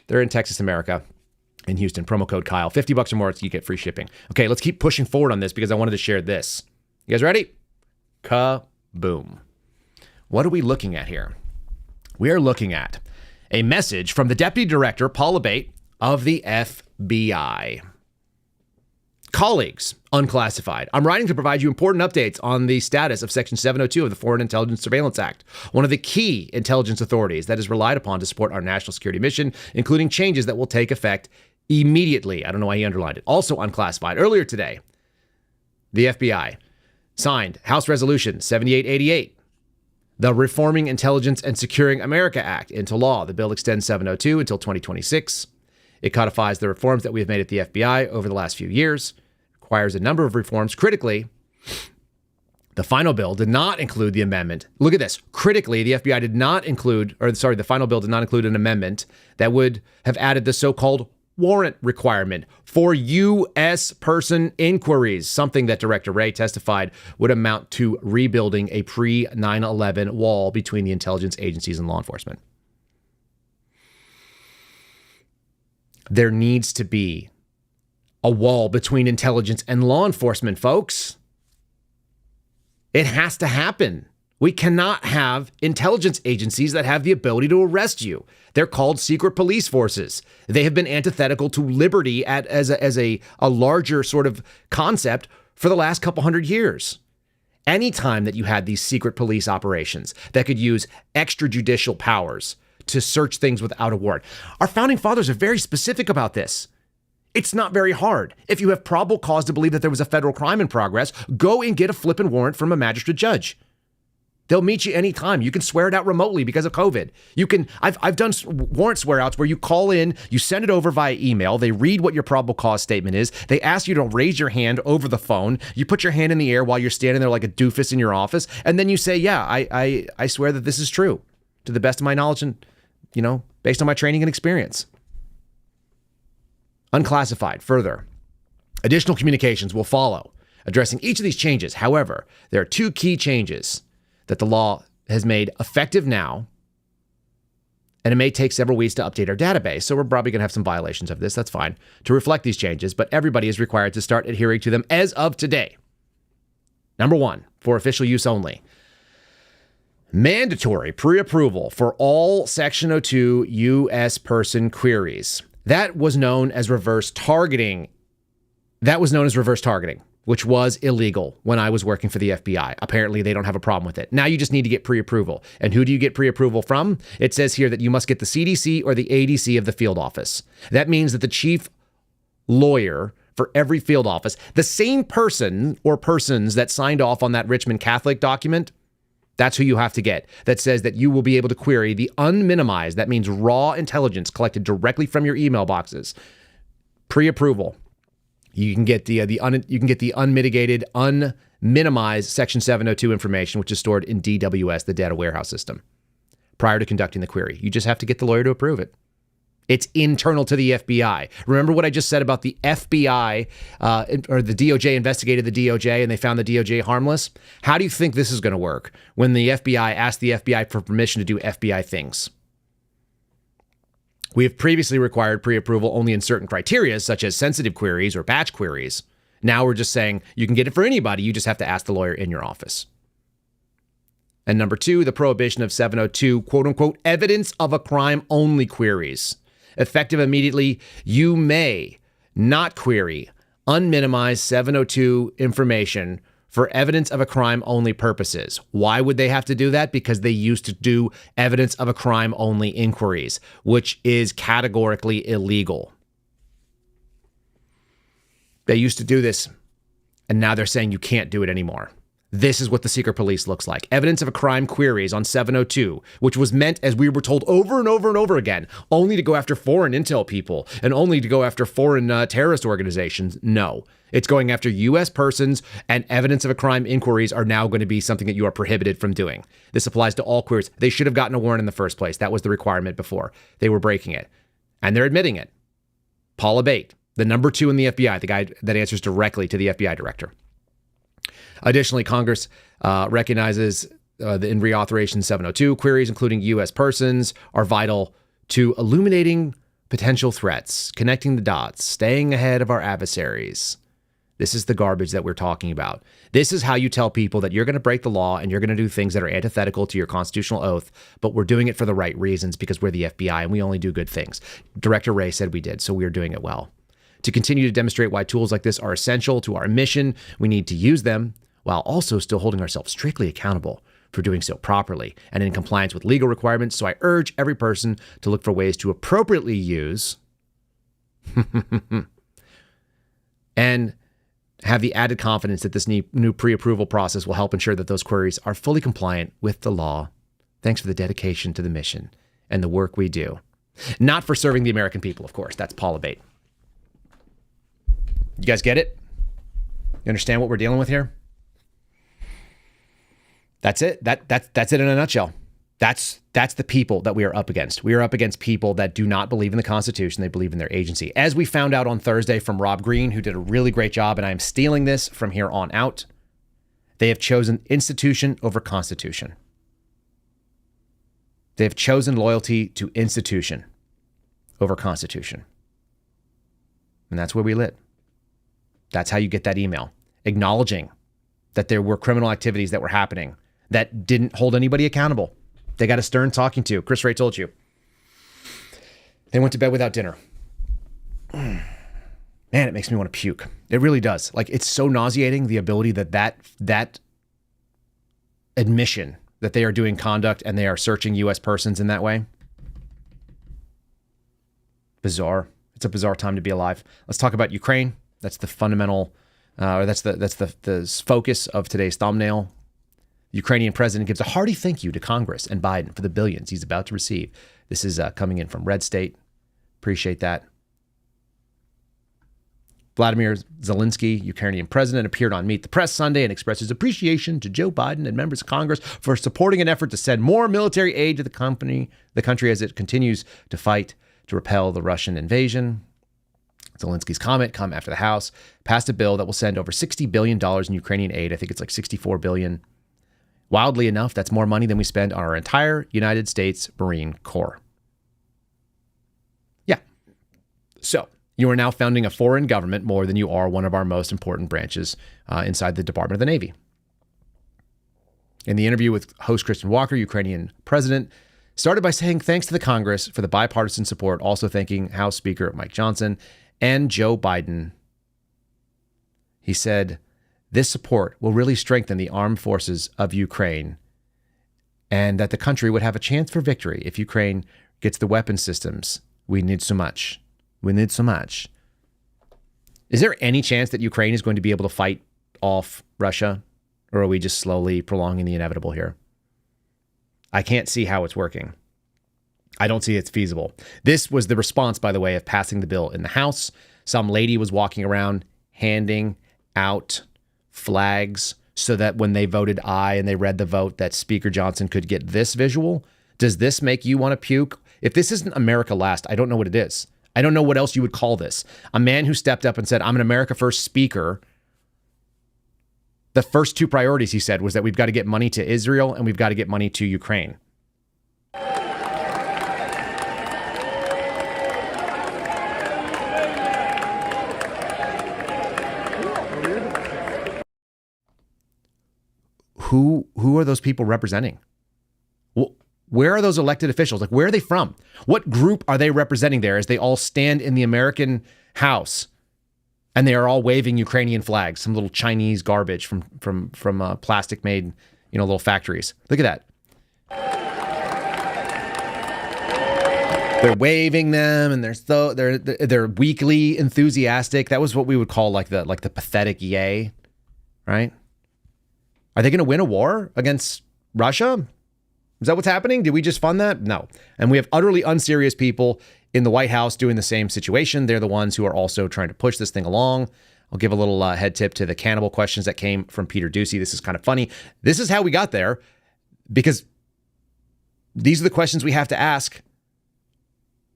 they're in Texas, America. In Houston, promo code Kyle, $50 or more, you get free shipping. Okay, let's keep pushing forward on this because I wanted to share this. You guys ready? Kaboom. What are we looking at here? We are looking at a message from the Deputy Director, Paul Abate, of the FBI. Colleagues, unclassified. I'm writing to provide you important updates on the status of Section 702 of the Foreign Intelligence Surveillance Act, one of the key intelligence authorities that is relied upon to support our national security mission, including changes that will take effect immediately. I don't know why he underlined it. Also unclassified. Earlier today, the FBI signed House Resolution 7888, the Reforming Intelligence and Securing America Act, into law. The bill extends 702 until 2026. It codifies the reforms that we have made at the FBI over the last few years, requires a number of reforms. Critically, the final bill did not include the amendment. Look at this. Critically, the FBI did not include, the final bill did not include an amendment that would have added the so-called warrant requirement for U.S. person inquiries, something that Director Wray testified would amount to rebuilding a pre-9/11 wall between the intelligence agencies and law enforcement. There needs to be a wall between intelligence and law enforcement, folks. It has to happen. We cannot have intelligence agencies that have the ability to arrest you. They're called secret police forces. They have been antithetical to liberty as a larger sort of concept for the last couple hundred years. Anytime that you had these secret police operations that could use extrajudicial powers to search things without a warrant. Our founding fathers are very specific about this. It's not very hard. If you have probable cause to believe that there was a federal crime in progress, go and get a flippin' warrant from a magistrate judge. They'll meet you anytime. You can swear it out remotely because of COVID. I've done warrant swear outs where you call in, you send it over via email. They read what your probable cause statement is. They ask you to raise your hand over the phone. You put your hand in the air while you're standing there like a doofus in your office. And then you say, yeah, I swear that this is true to the best of my knowledge and, based on my training and experience. Unclassified. Further, additional communications will follow addressing each of these changes. However, there are two key changes that the law has made effective now, and it may take several weeks to update our database, so we're probably going to have some violations of this. That's fine, to reflect these changes, but everybody is required to start adhering to them as of today. Number one, for official use only. Mandatory pre-approval for all Section 02 U.S. person queries. That was known as reverse targeting. Which was illegal when I was working for the FBI. Apparently, they don't have a problem with it. Now you just need to get pre-approval. And who do you get pre-approval from? It says here that you must get the CDC or the ADC of the field office. That means that the chief lawyer for every field office, the same person or persons that signed off on that Richmond Catholic document, that's who you have to get. That says that you will be able to query the unminimized, that means raw intelligence collected directly from your email boxes. Pre-approval. You can get the unmitigated, unminimized Section 702 information, which is stored in DWS, the data warehouse system, prior to conducting the query. You just have to get the lawyer to approve it. It's internal to the FBI. Remember what I just said about the FBI or the DOJ investigated the DOJ and they found the DOJ harmless? How do you think this is going to work when the FBI asked the FBI for permission to do FBI things? We have previously required pre-approval only in certain criteria, such as sensitive queries or batch queries. Now we're just saying you can get it for anybody. You just have to ask the lawyer in your office. And number 2, the prohibition of 702, quote unquote, evidence of a crime only queries. Effective immediately, you may not query unminimized 702 information for evidence of a crime only purposes. Why would they have to do that? Because they used to do evidence of a crime only inquiries, which is categorically illegal. They used to do this, and now they're saying you can't do it anymore. This is what the secret police looks like. Evidence of a crime queries on 702, which was meant, as we were told over and over and over again, only to go after foreign intel people and only to go after foreign terrorist organizations. No, it's going after U.S. persons, and evidence of a crime inquiries are now going to be something that you are prohibited from doing. This applies to all queries. They should have gotten a warrant in the first place. That was the requirement before. They were breaking it, and they're admitting it. Paul Abate, the number 2 in the FBI, the guy that answers directly to the FBI director. Additionally, Congress recognizes in reauthorization 702 queries, including U.S. persons, are vital to illuminating potential threats, connecting the dots, staying ahead of our adversaries. This is the garbage that we're talking about. This is how you tell people that you're going to break the law and you're going to do things that are antithetical to your constitutional oath, but we're doing it for the right reasons because we're the FBI and we only do good things. Director Wray said we did, so we're doing it well. To continue to demonstrate why tools like this are essential to our mission, we need to use them while also still holding ourselves strictly accountable for doing so properly and in compliance with legal requirements. So I urge every person to look for ways to appropriately use and have the added confidence that this new pre-approval process will help ensure that those queries are fully compliant with the law. Thanks for the dedication to the mission and the work we do. Not for serving the American people, of course. That's Paul Abate. You guys get it? You understand what we're dealing with here? That's it. That's it in a nutshell. That's the people that we are up against. We are up against people that do not believe in the Constitution. They believe in their agency. As we found out on Thursday from Rob Green, who did a really great job, and I am stealing this from here on out, they have chosen institution over Constitution. They have chosen loyalty to institution over Constitution. And that's where we lit. That's how you get that email acknowledging that there were criminal activities that were happening that didn't hold anybody accountable. They got a stern talking to. Chris Wray told you. They went to bed without dinner. Man, it makes me want to puke. It really does. Like, it's so nauseating, the ability that admission that they are doing conduct and they are searching U.S. persons in that way. Bizarre. It's a bizarre time to be alive. Let's talk about Ukraine. That's the fundamental, that's the focus of today's thumbnail. The Ukrainian president gives a hearty thank you to Congress and Biden for the billions he's about to receive. This is coming in from Red State. Appreciate that. Vladimir Zelensky, Ukrainian president, appeared on Meet the Press Sunday and expressed his appreciation to Joe Biden and members of Congress for supporting an effort to send more military aid to the country as it continues to fight to repel the Russian invasion. Zelensky's comment come after the House passed a bill that will send over $60 billion in Ukrainian aid. I think it's like $64 billion. Wildly enough, that's more money than we spend on our entire United States Marine Corps. Yeah. So you are now founding a foreign government more than you are one of our most important branches inside the Department of the Navy. In the interview with host Christian Walker, Ukrainian president started by saying thanks to the Congress for the bipartisan support, also thanking House Speaker Mike Johnson and Joe Biden. He said, this support will really strengthen the armed forces of Ukraine and that the country would have a chance for victory if Ukraine gets the weapon systems we need so much. We need so much. Is there any chance that Ukraine is going to be able to fight off Russia, or are we just slowly prolonging the inevitable here? I can't see how it's working. I don't see it's feasible. This was the response, by the way, of passing the bill in the House. Some lady was walking around handing out flags so that when they voted aye and they read the vote that Speaker Johnson could get this visual. Does this make you want to puke? If this isn't America Last, I don't know what it is. I don't know what else you would call this. A man who stepped up and said, I'm an America First speaker. The first two priorities, he said, was that we've got to get money to Israel and we've got to get money to Ukraine. Who are those people representing? Where are those elected officials? Like, where are they from? What group are they representing there as they all stand in the American House and they are all waving Ukrainian flags, some little Chinese garbage from plastic made, little factories. Look at that. They're waving them and they're weakly enthusiastic. That was what we would call like the pathetic yay, right? Are they going to win a war against Russia? Is that what's happening? Did we just fund that? No. And we have utterly unserious people in the White House doing the same situation. They're the ones who are also trying to push this thing along. I'll give a little head tip to the cannibal questions that came from Peter Doocy. This is kind of funny. This is how we got there, because these are the questions we have to ask.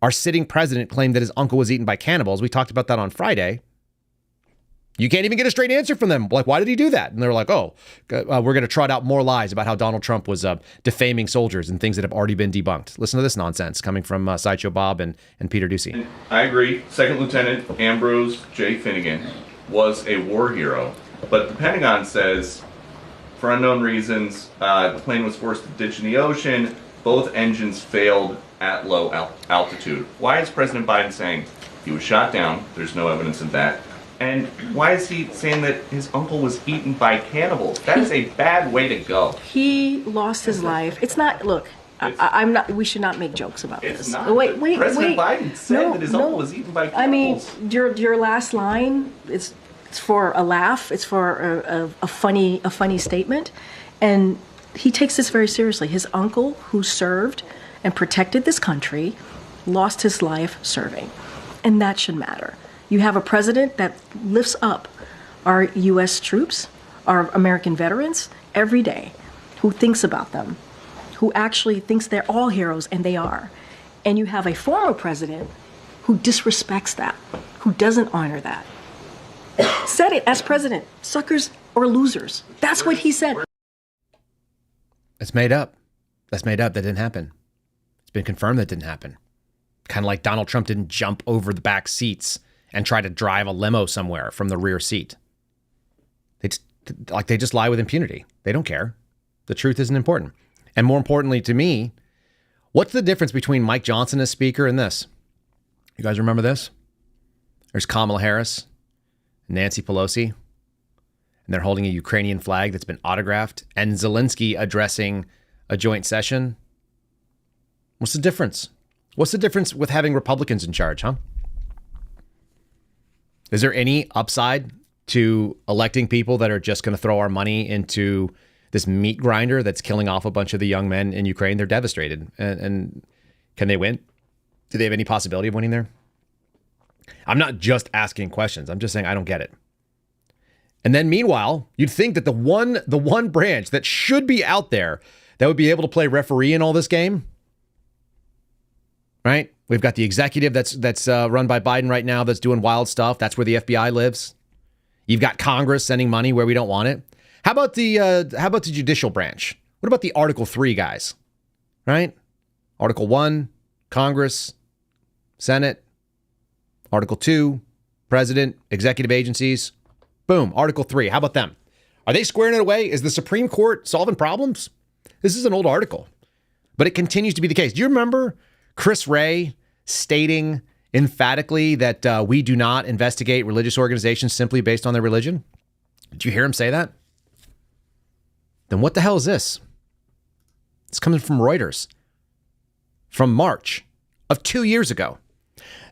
Our sitting president claimed that his uncle was eaten by cannibals. We talked about that on Friday. You can't even get a straight answer from them. Like, why did he do that? And they're like, we're going to trot out more lies about how Donald Trump was defaming soldiers and things that have already been debunked. Listen to this nonsense coming from Sideshow Bob and Peter Doocy. I agree. Second Lieutenant Ambrose J Finegan was a war hero. But the Pentagon says, for unknown reasons, the plane was forced to ditch in the ocean. Both engines failed at low altitude. Why is President Biden saying he was shot down? There's no evidence of that. And why is he saying that his uncle was eaten by cannibals? That is a bad way to go. He lost his life. It's not, look, I'm not, we should not make jokes about this. It's not. Wait. President Biden said that his uncle was eaten by cannibals. I mean, your last line, it's for a laugh. It's for a funny statement. And he takes this very seriously. His uncle, who served and protected this country, lost his life serving. And that should matter. You have a president that lifts up our U.S. troops, our American veterans, every day, who thinks about them, who actually thinks they're all heroes, and they are. And you have a former president who disrespects that, who doesn't honor that. Said it as president, suckers or losers. That's what he said. It's made up. That's made up. That didn't happen. It's been confirmed that didn't happen. Kind of like Donald Trump didn't jump over the back seats and try to drive a limo somewhere from the rear seat. They just lie with impunity. They don't care. The truth isn't important. And more importantly to me, what's the difference between Mike Johnson as speaker and this? You guys remember this? There's Kamala Harris, Nancy Pelosi, and they're holding a Ukrainian flag that's been autographed, and Zelensky addressing a joint session. What's the difference? What's the difference with having Republicans in charge, huh? Is there any upside to electing people that are just going to throw our money into this meat grinder that's killing off a bunch of the young men in Ukraine? They're devastated. And can they win? Do they have any possibility of winning there? I'm not just asking questions. I'm just saying I don't get it. And then meanwhile, you'd think that the one branch that should be out there that would be able to play referee in all this game, right? We've got the executive that's run by Biden right now that's doing wild stuff. That's where the FBI lives. You've got Congress sending money where we don't want it. How about the judicial branch? What about the Article 3 guys? Right? Article 1, Congress, Senate. Article 2, President, executive agencies. Boom, Article 3. How about them? Are they squaring it away? Is the Supreme Court solving problems? This is an old article, but it continues to be the case. Do you remember Chris Wray stating emphatically that we do not investigate religious organizations simply based on their religion? Did you hear him say that? Then what the hell is this? It's coming from Reuters from March of 2 years ago.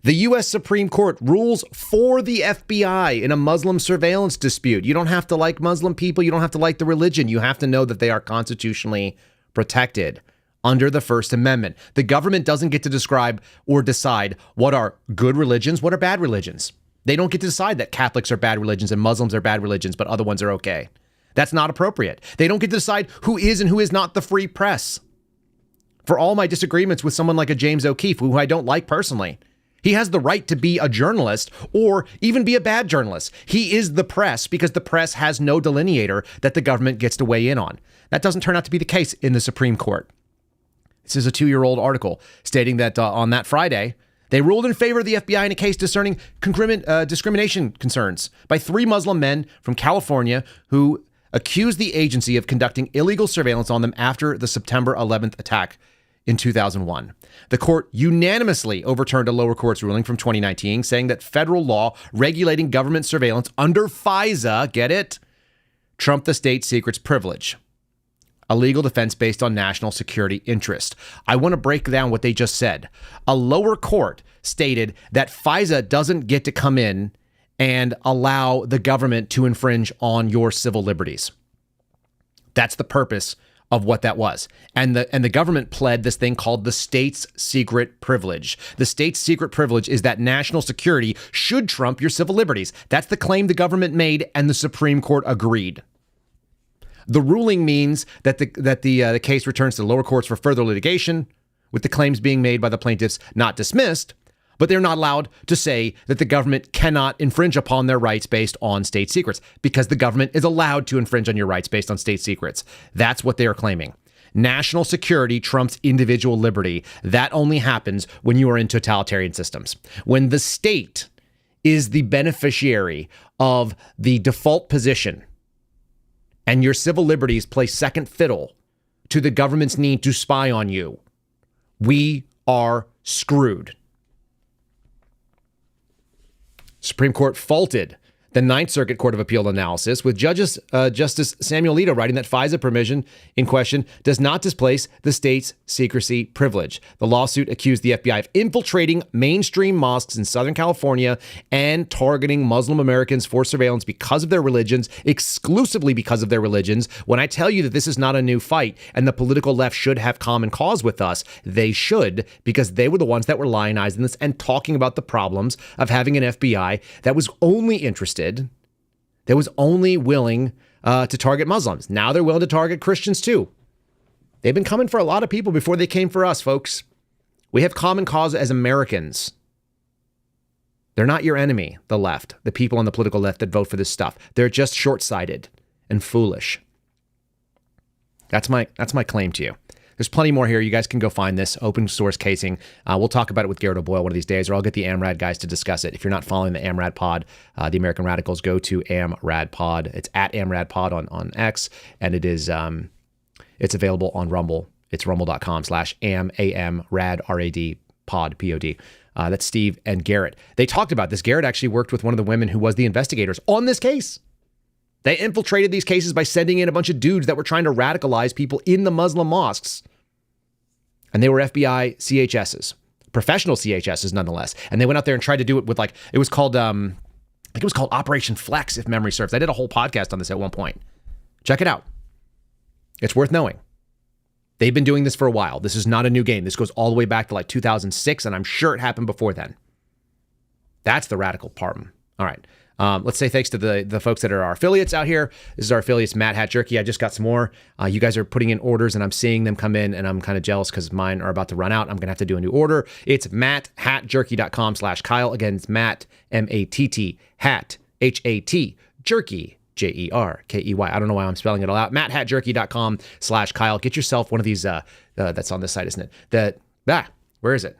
The U.S. Supreme Court rules for the FBI in a Muslim surveillance dispute. You don't have to like Muslim people. You don't have to like the religion. You have to know that they are constitutionally protected under the First Amendment. The government doesn't get to describe or decide what are good religions, what are bad religions. They don't get to decide that Catholics are bad religions and Muslims are bad religions, but other ones are okay. That's not appropriate. They don't get to decide who is and who is not the free press. for all my disagreements with someone like a James O'Keefe, who I don't like personally. He has the right to be a journalist or even be a bad journalist. He is the press because the press has no delineator that the government gets to weigh in on. That doesn't turn out to be the case in the Supreme Court. This is a 2-year-old article stating that on that Friday, they ruled in favor of the FBI in a case discerning discrimination concerns by 3 Muslim men from California who accused the agency of conducting illegal surveillance on them after the September 11th attack in 2001. The court unanimously overturned a lower court's ruling from 2019, saying that federal law regulating government surveillance under FISA, get it, trumped the state secrets privilege, a legal defense based on national security interest. I want to break down what they just said. A lower court stated that FISA doesn't get to come in and allow the government to infringe on your civil liberties. That's the purpose of what that was. And the government pled this thing called the state's secret privilege. The state's secret privilege is that national security should trump your civil liberties. That's the claim the government made, and the Supreme Court agreed. The ruling means that the case returns to the lower courts for further litigation, with the claims being made by the plaintiffs not dismissed, but they're not allowed to say that the government cannot infringe upon their rights based on state secrets, because the government is allowed to infringe on your rights based on state secrets. That's what they are claiming. National security trumps individual liberty. That only happens when you are in totalitarian systems. When the state is the beneficiary of the default position and your civil liberties play second fiddle to the government's need to spy on you, we are screwed. Supreme Court faulted the Ninth Circuit Court of Appeal analysis, with Justice Samuel Alito writing that FISA permission in question does not displace the state's secrecy privilege. The lawsuit accused the FBI of infiltrating mainstream mosques in Southern California and targeting Muslim Americans for surveillance because of their religions, exclusively because of their religions. When I tell you that this is not a new fight and the political left should have common cause with us, they should, because they were the ones that were lionizing this and talking about the problems of having an FBI that was only interested, that was only willing to target Muslims. Now they're willing to target Christians too. They've been coming for a lot of people before they came for us, folks. We have common cause as Americans. They're not your enemy, the left, the people on the political left that vote for this stuff. They're just short-sighted and foolish. That's my claim to you. There's plenty more here. You guys can go find this open source casing. We'll talk about it with Garrett O'Boyle one of these days, or I'll get the AMRAD guys to discuss it. If you're not following the AMRAD pod, the American Radicals, go to AMRAD pod. It's at AMRAD pod on X, and it is it's available on Rumble. It's rumble.com/AMRAD, RAD, pod, POD. That's Steve and Garrett. They talked about this. Garrett actually worked with one of the women who was the investigators on this case. They infiltrated these cases by sending in a bunch of dudes that were trying to radicalize people in the Muslim mosques. And they were FBI CHSs, professional CHSs nonetheless. And they went out there and tried to do it with it was called, I think it was called Operation Flex, if memory serves. I did a whole podcast on this at one point. Check it out. It's worth knowing. They've been doing this for a while. This is not a new game. This goes all the way back to 2006, and I'm sure it happened before then. That's the radical part. All right. Let's say thanks to the folks that are our affiliates out here. This is our affiliates, Matt Hat Jerky. I just got some more. You guys are putting in orders, and I'm seeing them come in, and I'm kind of jealous because mine are about to run out. I'm going to have to do a new order. It's matthatjerky.com/Kyle. Again, it's Matt, M-A-T-T, hat, H-A-T, jerky, Jerkey. I don't know why I'm spelling it all out. matthatjerky.com/Kyle. Get yourself one of these. That's on this site, isn't it? Where is it?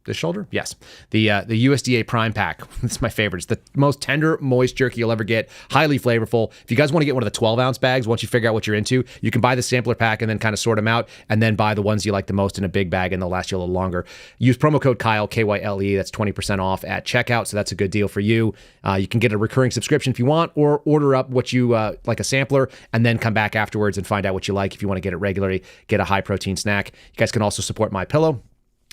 The shoulder? Yes. The USDA Prime Pack. It's my favorite. It's the most tender, moist jerky you'll ever get. Highly flavorful. If you guys want to get one of the 12-ounce bags, once you figure out what you're into, you can buy the sampler pack and then kind of sort them out, and then buy the ones you like the most in a big bag, and they'll last you a little longer. Use promo code Kyle, K-Y-L-E. That's 20% off at checkout, so that's a good deal for you. You can get a recurring subscription if you want, or order up what you like, a sampler, and then come back afterwards and find out what you like. If you want to get it regularly, get a high-protein snack. You guys can also support MyPillow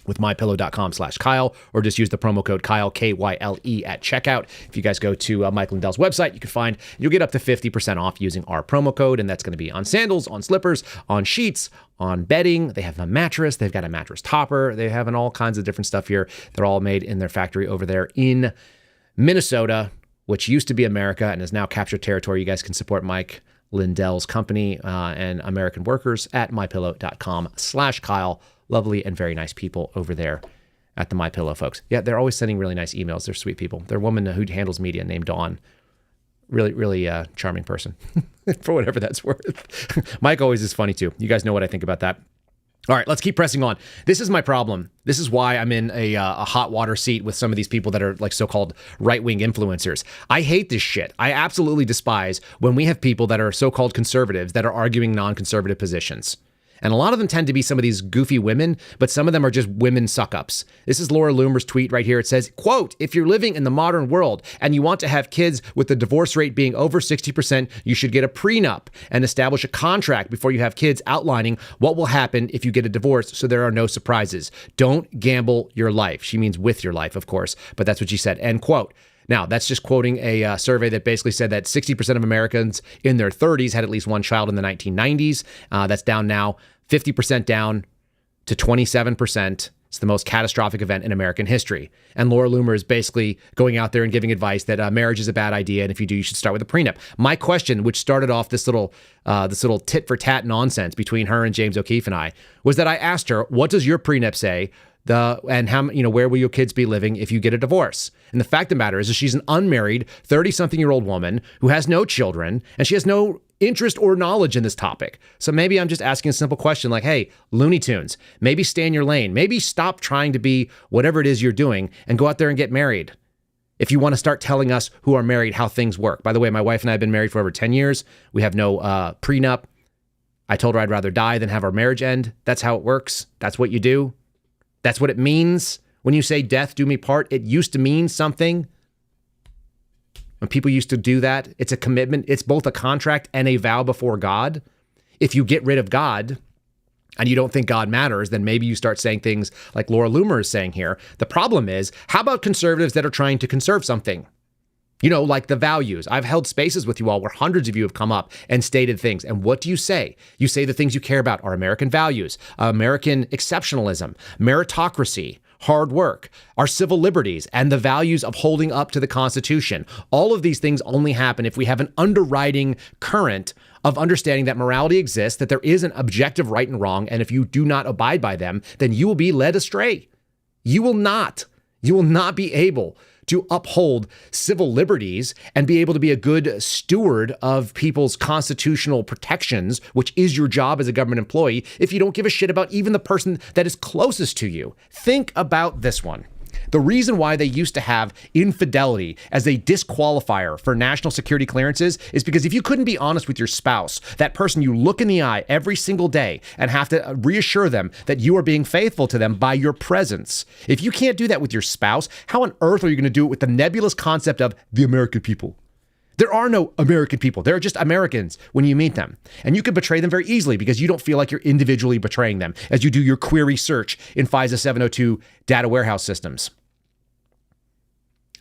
with mypillow.com/Kyle, or just use the promo code Kyle, K-Y-L-E, at checkout. If you guys go to Mike Lindell's website, you can find, you'll get up to 50% off using our promo code, and that's going to be on sandals, on slippers, on sheets, on bedding. They have a mattress. They've got a mattress topper. They have all kinds of different stuff here. They're all made in their factory over there in Minnesota, which used to be America and is now captured territory. You guys can support Mike Lindell's company and American workers at mypillow.com/Kyle. Lovely and very nice people over there at the MyPillow folks. Yeah, they're always sending really nice emails. They're sweet people. They're a woman who handles media named Dawn. Really, really charming person for whatever that's worth. Mike always is funny too. You guys know what I think about that. All right, let's keep pressing on. This is my problem. This is why I'm in a hot water seat with some of these people that are like so-called right-wing influencers. I hate this shit. I absolutely despise when we have people that are so-called conservatives that are arguing non-conservative positions. And a lot of them tend to be some of these goofy women, but some of them are just women suck-ups. This is Laura Loomer's tweet right here. It says, quote, if you're living in the modern world and you want to have kids with the divorce rate being over 60%, you should get a prenup and establish a contract before you have kids outlining what will happen if you get a divorce so there are no surprises. Don't gamble your life. She means with your life, of course, but that's what she said, end quote. Now, that's just quoting a survey that basically said that 60% of Americans in their 30s had at least one child in the 1990s. That's down now, 50% down to 27%. It's the most catastrophic event in American history. And Laura Loomer is basically going out there and giving advice that marriage is a bad idea, and if you do, you should start with a prenup. My question, which started off this little tit-for-tat nonsense between her and James O'Keefe and I, was that I asked her, what does your prenup say? And how, where will your kids be living if you get a divorce? And the fact of the matter is she's an unmarried 30-something-year-old woman who has no children, and she has no interest or knowledge in this topic. So maybe I'm just asking a simple question like, hey, Looney Tunes, maybe stay in your lane. Maybe stop trying to be whatever it is you're doing and go out there and get married. If you want to start telling us who are married how things work. By the way, my wife and I have been married for over 10 years. We have no prenup. I told her I'd rather die than have our marriage end. That's how it works. That's what you do. That's what it means. When you say death do me part, it used to mean something. When people used to do that, it's a commitment. It's both a contract and a vow before God. If you get rid of God and you don't think God matters, then maybe you start saying things like Laura Loomer is saying here. The problem is, how about conservatives that are trying to conserve something? Like the values. I've held spaces with you all where hundreds of you have come up and stated things. And what do you say? You say the things you care about are American values, American exceptionalism, meritocracy, hard work, our civil liberties, and the values of holding up to the Constitution. All of these things only happen if we have an underwriting current of understanding that morality exists, that there is an objective right and wrong, and if you do not abide by them, then you will be led astray. You will not be able to uphold civil liberties and be able to be a good steward of people's constitutional protections, which is your job as a government employee, if you don't give a shit about even the person that is closest to you. Think about this one. The reason why they used to have infidelity as a disqualifier for national security clearances is because if you couldn't be honest with your spouse, that person you look in the eye every single day and have to reassure them that you are being faithful to them by your presence. If you can't do that with your spouse, how on earth are you going to do it with the nebulous concept of the American people? There are no American people. There are just Americans when you meet them. And you can betray them very easily because you don't feel like you're individually betraying them as you do your query search in FISA 702 data warehouse systems.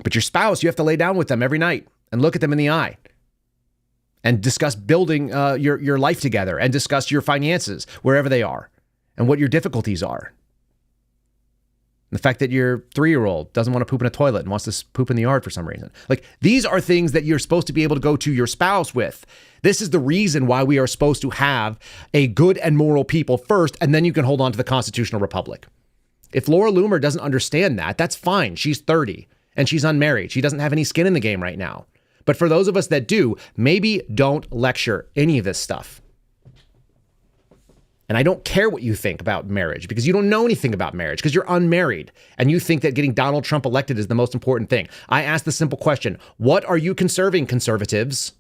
But your spouse, you have to lay down with them every night and look at them in the eye and discuss building your life together and discuss your finances wherever they are and what your difficulties are. The fact that your 3-year-old doesn't want to poop in a toilet and wants to poop in the yard for some reason. Like, these are things that you're supposed to be able to go to your spouse with. This is the reason why we are supposed to have a good and moral people first, and then you can hold on to the constitutional republic. If Laura Loomer doesn't understand that, that's fine. She's 30 and she's unmarried. She doesn't have any skin in the game right now. But for those of us that do, maybe don't lecture any of this stuff. And I don't care what you think about marriage because you don't know anything about marriage because you're unmarried and you think that getting Donald Trump elected is the most important thing. I ask the simple question, what are you conserving, conservatives?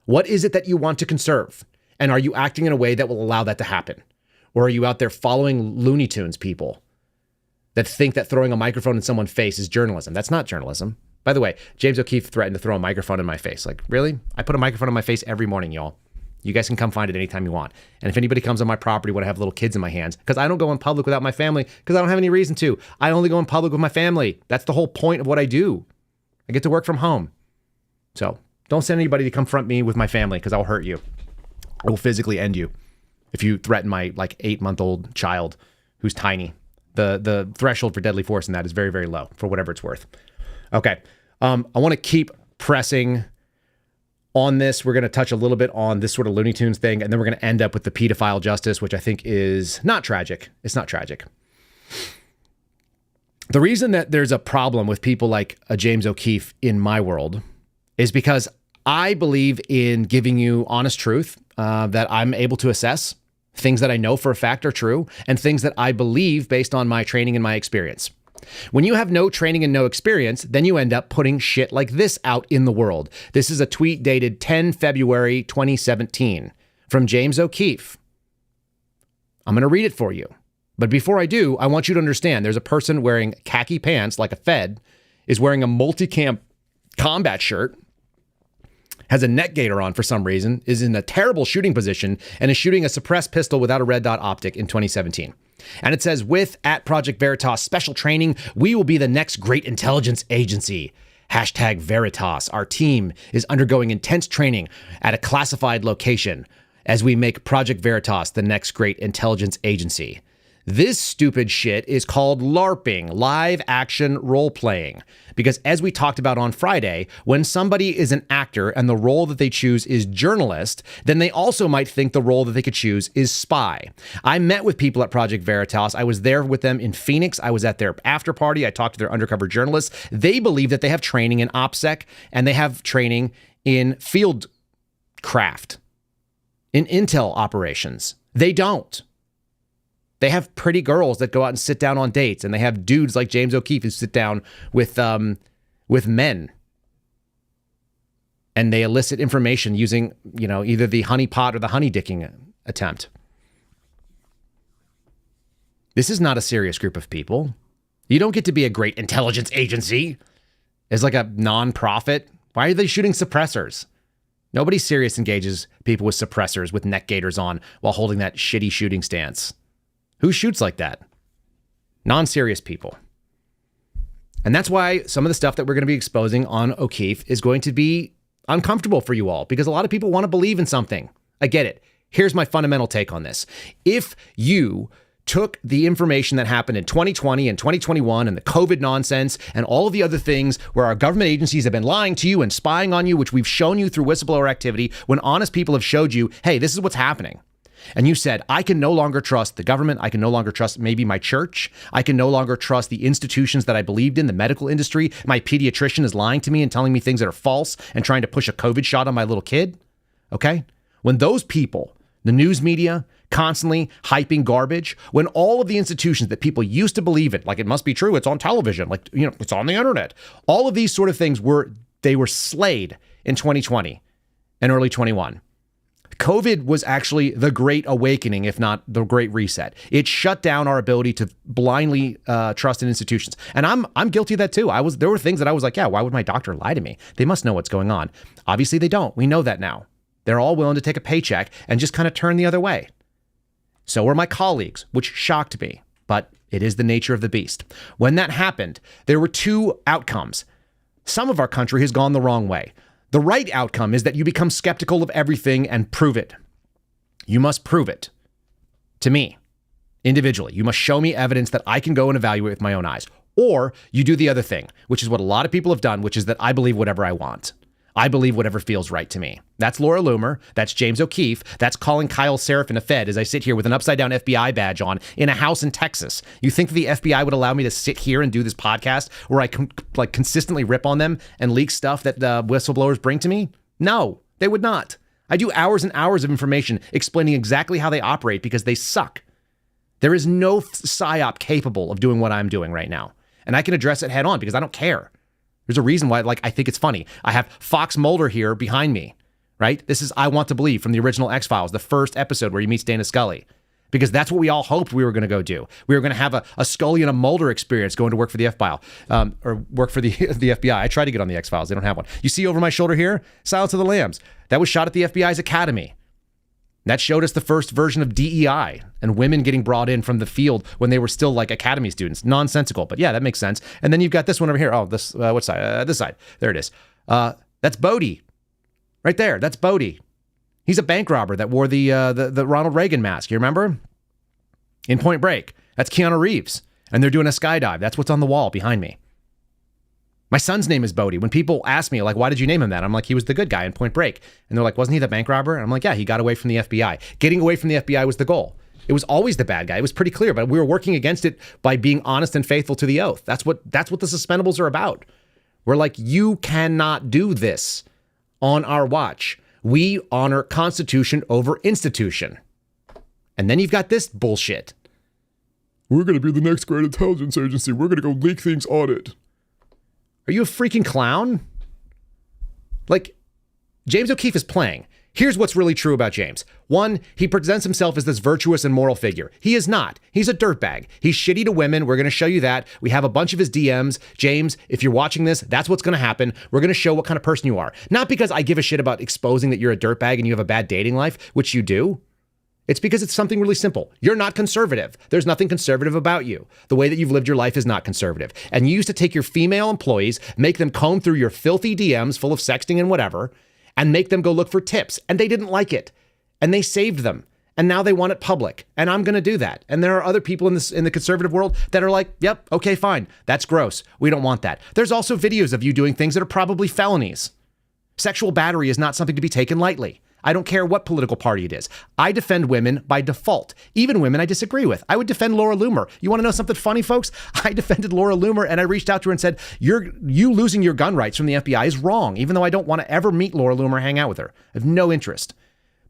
What is it that you want to conserve? And are you acting in a way that will allow that to happen? Or are you out there following Looney Tunes people that think that throwing a microphone in someone's face is journalism? That's not journalism. By the way, James O'Keefe threatened to throw a microphone in my face. Like, really? I put a microphone in my face every morning, y'all. You guys can come find it anytime you want. And if anybody comes on my property when I have little kids in my hands, because I don't go in public without my family, because I don't have any reason to. I only go in public with my family. That's the whole point of what I do. I get to work from home. So don't send anybody to confront me with my family because I'll hurt you. I will physically end you if you threaten my 8-month-old child who's tiny. The threshold for deadly force in that is very, very low for whatever it's worth. Okay. I want to keep pressing on this. We're going to touch a little bit on this sort of Looney Tunes thing, and then we're going to end up with the pedophile justice, which I think is not tragic. It's not tragic. The reason that there's a problem with people like James O'Keefe in my world is because I believe in giving you honest truth that I'm able to assess, things that I know for a fact are true, and things that I believe based on my training and my experience. When you have no training and no experience, then you end up putting shit like this out in the world. This is a tweet dated 10 February 2017 from James O'Keefe. I'm going to read it for you. But before I do, I want you to understand there's a person wearing khaki pants like a Fed, is wearing a multicam combat shirt, has a neck gaiter on for some reason, is in a terrible shooting position, and is shooting a suppressed pistol without a red dot optic in 2017. And it says, with at Project Veritas special training, we will be the next great intelligence agency. Hashtag Veritas. Our team is undergoing intense training at a classified location as we make Project Veritas the next great intelligence agency. This stupid shit is called LARPing, live action role playing. Because as we talked about on Friday, when somebody is an actor and the role that they choose is journalist, then they also might think the role that they could choose is spy. I met with people at Project Veritas. I was there with them in Phoenix. I was at their after party. I talked to their undercover journalists. They believe that they have training in OPSEC and they have training in field craft, in intel operations. They don't. They have pretty girls that go out and sit down on dates, and they have dudes like James O'Keefe who sit down with men, and they elicit information using, either the honeypot or the honeydicking attempt. This is not a serious group of people. You don't get to be a great intelligence agency as like a non-profit. Why are they shooting suppressors? Nobody serious engages people with suppressors with neck gaiters on while holding that shitty shooting stance. Who shoots like that? Non-serious people. And that's why some of the stuff that we're going to be exposing on O'Keefe is going to be uncomfortable for you all, because a lot of people want to believe in something. I get it. Here's my fundamental take on this. If you took the information that happened in 2020 and 2021 and the COVID nonsense and all of the other things where our government agencies have been lying to you and spying on you, which we've shown you through whistleblower activity, when honest people have showed you, hey, this is what's happening. And you said, I can no longer trust the government. I can no longer trust maybe my church. I can no longer trust the institutions that I believed in, the medical industry. My pediatrician is lying to me and telling me things that are false and trying to push a COVID shot on my little kid. Okay? When those people, the news media, constantly hyping garbage, when all of the institutions that people used to believe in, like it must be true, it's on television, like, it's on the internet. All of these sort of things were slayed in 2020 and early 21. COVID was actually the great awakening, if not the great reset. It shut down our ability to blindly trust in institutions. And I'm guilty of that too. There were things that I was like, yeah, why would my doctor lie to me? They must know what's going on. Obviously they don't. We know that now. They're all willing to take a paycheck and just kind of turn the other way. So were my colleagues, which shocked me, but it is the nature of the beast. When that happened, there were two outcomes. Some of our country has gone the wrong way. The right outcome is that you become skeptical of everything and prove it. You must prove it to me individually. You must show me evidence that I can go and evaluate with my own eyes. Or you do the other thing, which is what a lot of people have done, which is that I believe whatever I want. I believe whatever feels right to me. That's Laura Loomer. That's James O'Keefe. That's calling Kyle Seraphin a Fed as I sit here with an upside-down FBI badge on in a house in Texas. You think the FBI would allow me to sit here and do this podcast where I consistently rip on them and leak stuff that the whistleblowers bring to me? No, they would not. I do hours and hours of information explaining exactly how they operate because they suck. There is no PSYOP capable of doing what I'm doing right now. And I can address it head on because I don't care. There's a reason why, I think it's funny. I have Fox Mulder here behind me, right? This is I Want to Believe from the original X-Files, the first episode where he meets Dana Scully, because that's what we all hoped we were going to go do. We were going to have a Scully and a Mulder experience going to work for the FBI, or work for the FBI. I tried to get on the X-Files. They don't have one. You see over my shoulder here, Silence of the Lambs. That was shot at the FBI's Academy. That showed us the first version of DEI and women getting brought in from the field when they were still like academy students. Nonsensical, but yeah, that makes sense. And then you've got this one over here. Oh, this, what side? This side. There it is. That's Bodie. Right there. That's Bodie. He's a bank robber that wore the Ronald Reagan mask. You remember? In Point Break. That's Keanu Reeves. And they're doing a skydive. That's what's on the wall behind me. My son's name is Bodie. When people ask me, like, why did you name him that? I'm like, he was the good guy in Point Break. And they're like, wasn't he the bank robber? And I'm like, yeah, he got away from the FBI. Getting away from the FBI was the goal. It was always the bad guy. It was pretty clear, but we were working against it by being honest and faithful to the oath. That's what the suspendables are about. We're like, you cannot do this on our watch. We honor Constitution over institution. And then you've got this bullshit. We're going to be the next great intelligence agency. We're going to go leak things on it. Are you a freaking clown? Like, James O'Keefe is playing. Here's what's really true about James. One, he presents himself as this virtuous and moral figure. He is not. He's a dirtbag. He's shitty to women. We're going to show you that. We have a bunch of his DMs. James, if you're watching this, that's what's going to happen. We're going to show what kind of person you are. Not because I give a shit about exposing that you're a dirtbag and you have a bad dating life, which you do. It's because it's something really simple. You're not conservative. There's nothing conservative about you. The way that you've lived your life is not conservative. And you used to take your female employees, make them comb through your filthy DMs full of sexting and whatever, and make them go look for tips. And they didn't like it. And they saved them. And now they want it public. And I'm going to do that. And there are other people in the conservative world that are like, yep, okay, fine. That's gross. We don't want that. There's also videos of you doing things that are probably felonies. Sexual battery is not something to be taken lightly. I don't care what political party it is. I defend women by default, even women I disagree with. I would defend Laura Loomer. You want to know something funny, folks? I defended Laura Loomer and I reached out to her and said, you losing your gun rights from the FBI is wrong, even though I don't want to ever meet Laura Loomer or hang out with her. I have no interest.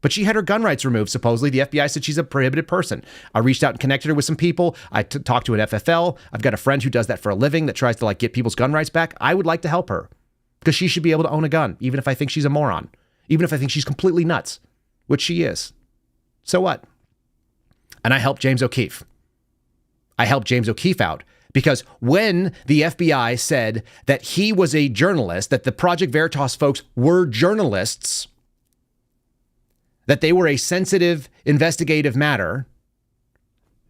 But she had her gun rights removed, supposedly. The FBI said she's a prohibited person. I reached out and connected her with some people. I talked to an FFL. I've got a friend who does that for a living that tries to get people's gun rights back. I would like to help her because she should be able to own a gun, even if I think she's a moron. Even if I think she's completely nuts, which she is. So what? And I helped James O'Keefe. I helped James O'Keefe out because when the FBI said that he was a journalist, that the Project Veritas folks were journalists, that they were a sensitive investigative matter,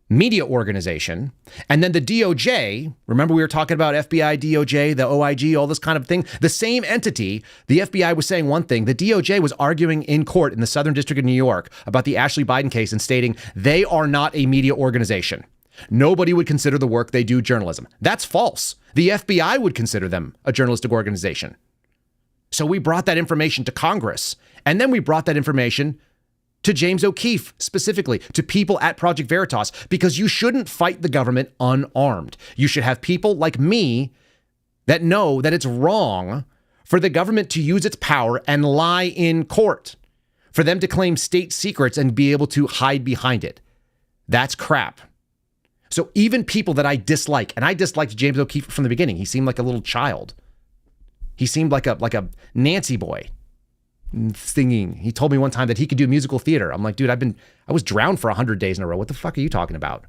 media organization, and then the DOJ, remember we were talking about FBI, DOJ, the OIG, all this kind of thing, the same entity, the FBI was saying one thing, the DOJ was arguing in court in the Southern District of New York about the Ashley Biden case and stating they are not a media organization. Nobody would consider the work they do journalism. That's false. The FBI would consider them a journalistic organization. So we brought that information to Congress, and then we brought that information to James O'Keefe, specifically, to people at Project Veritas, because you shouldn't fight the government unarmed. You should have people like me that know that it's wrong for the government to use its power and lie in court, for them to claim state secrets and be able to hide behind it. That's crap. So even people that I dislike, and I disliked James O'Keefe from the beginning. He seemed like a little child. He seemed like a Nancy boy. Singing. He told me one time that he could do musical theater. I'm like, dude, I was drowned for 100 days in a row. What the fuck are you talking about?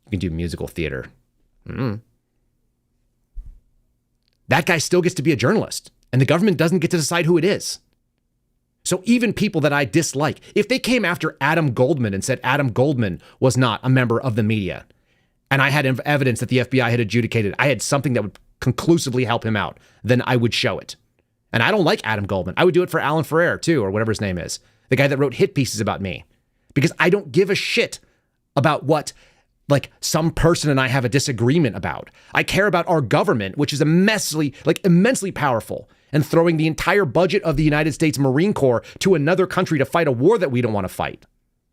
You can do musical theater. That guy still gets to be a journalist, and the government doesn't get to decide who it is. So even people that I dislike, if they came after Adam Goldman and said Adam Goldman was not a member of the media, and I had evidence that the FBI had adjudicated, I had something that would conclusively help him out, then I would show it. And I don't like Adam Goldman. I would do it for Alan Ferrer, too, or whatever his name is. The guy that wrote hit pieces about me. Because I don't give a shit about what, some person and I have a disagreement about. I care about our government, which is immensely powerful, and throwing the entire budget of the United States Marine Corps to another country to fight a war that we don't want to fight.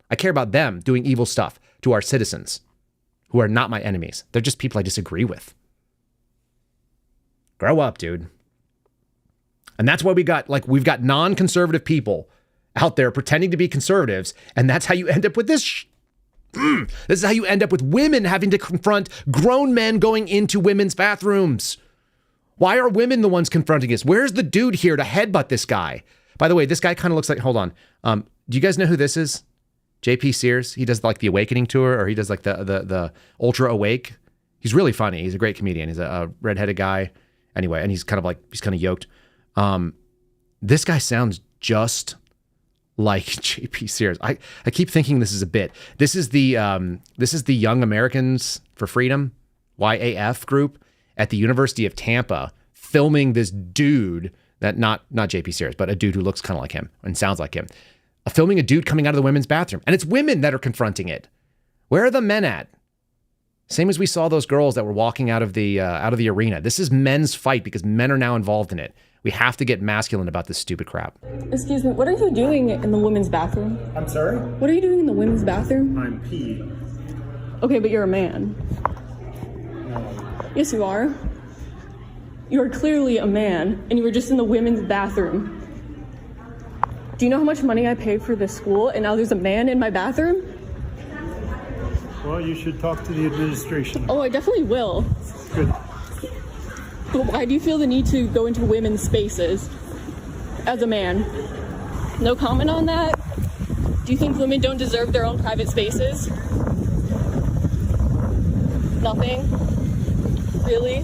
I care about them doing evil stuff to our citizens, who are not my enemies. They're just people I disagree with. Grow up, dude. And that's why we've got non-conservative people out there pretending to be conservatives, and that's how you end up with this. This is how you end up with women having to confront grown men going into women's bathrooms. Why are women the ones confronting us? Where's the dude here to headbutt this guy? By the way, this guy kind of looks like, hold on. Do you guys know who this is? JP Sears. He does the Awakening tour, or he does the Ultra Awake. He's really funny. He's a great comedian. He's a redheaded guy. Anyway, and he's kind of yoked. This guy sounds just like JP Sears. I keep thinking this is a bit. This is the Young Americans for Freedom, YAF group at the University of Tampa, filming this dude that not JP Sears, but a dude who looks kind of like him and sounds like him, filming a dude coming out of the women's bathroom, and it's women that are confronting it. Where are the men at? Same as we saw those girls that were walking out of the arena. This is men's fight because men are now involved in it. We have to get masculine about this stupid crap. Excuse me, what are you doing in the women's bathroom? I'm sorry? What are you doing in the women's bathroom? I'm peeing. Okay, but you're a man. No. Yes, you are. You're clearly a man, and you were just in the women's bathroom. Do you know how much money I paid for this school, and now there's a man in my bathroom? Well, you should talk to the administration. Oh, I definitely will. Good. But why do you feel the need to go into women's spaces as a man? No comment on that? Do you think women don't deserve their own private spaces? Nothing? Really?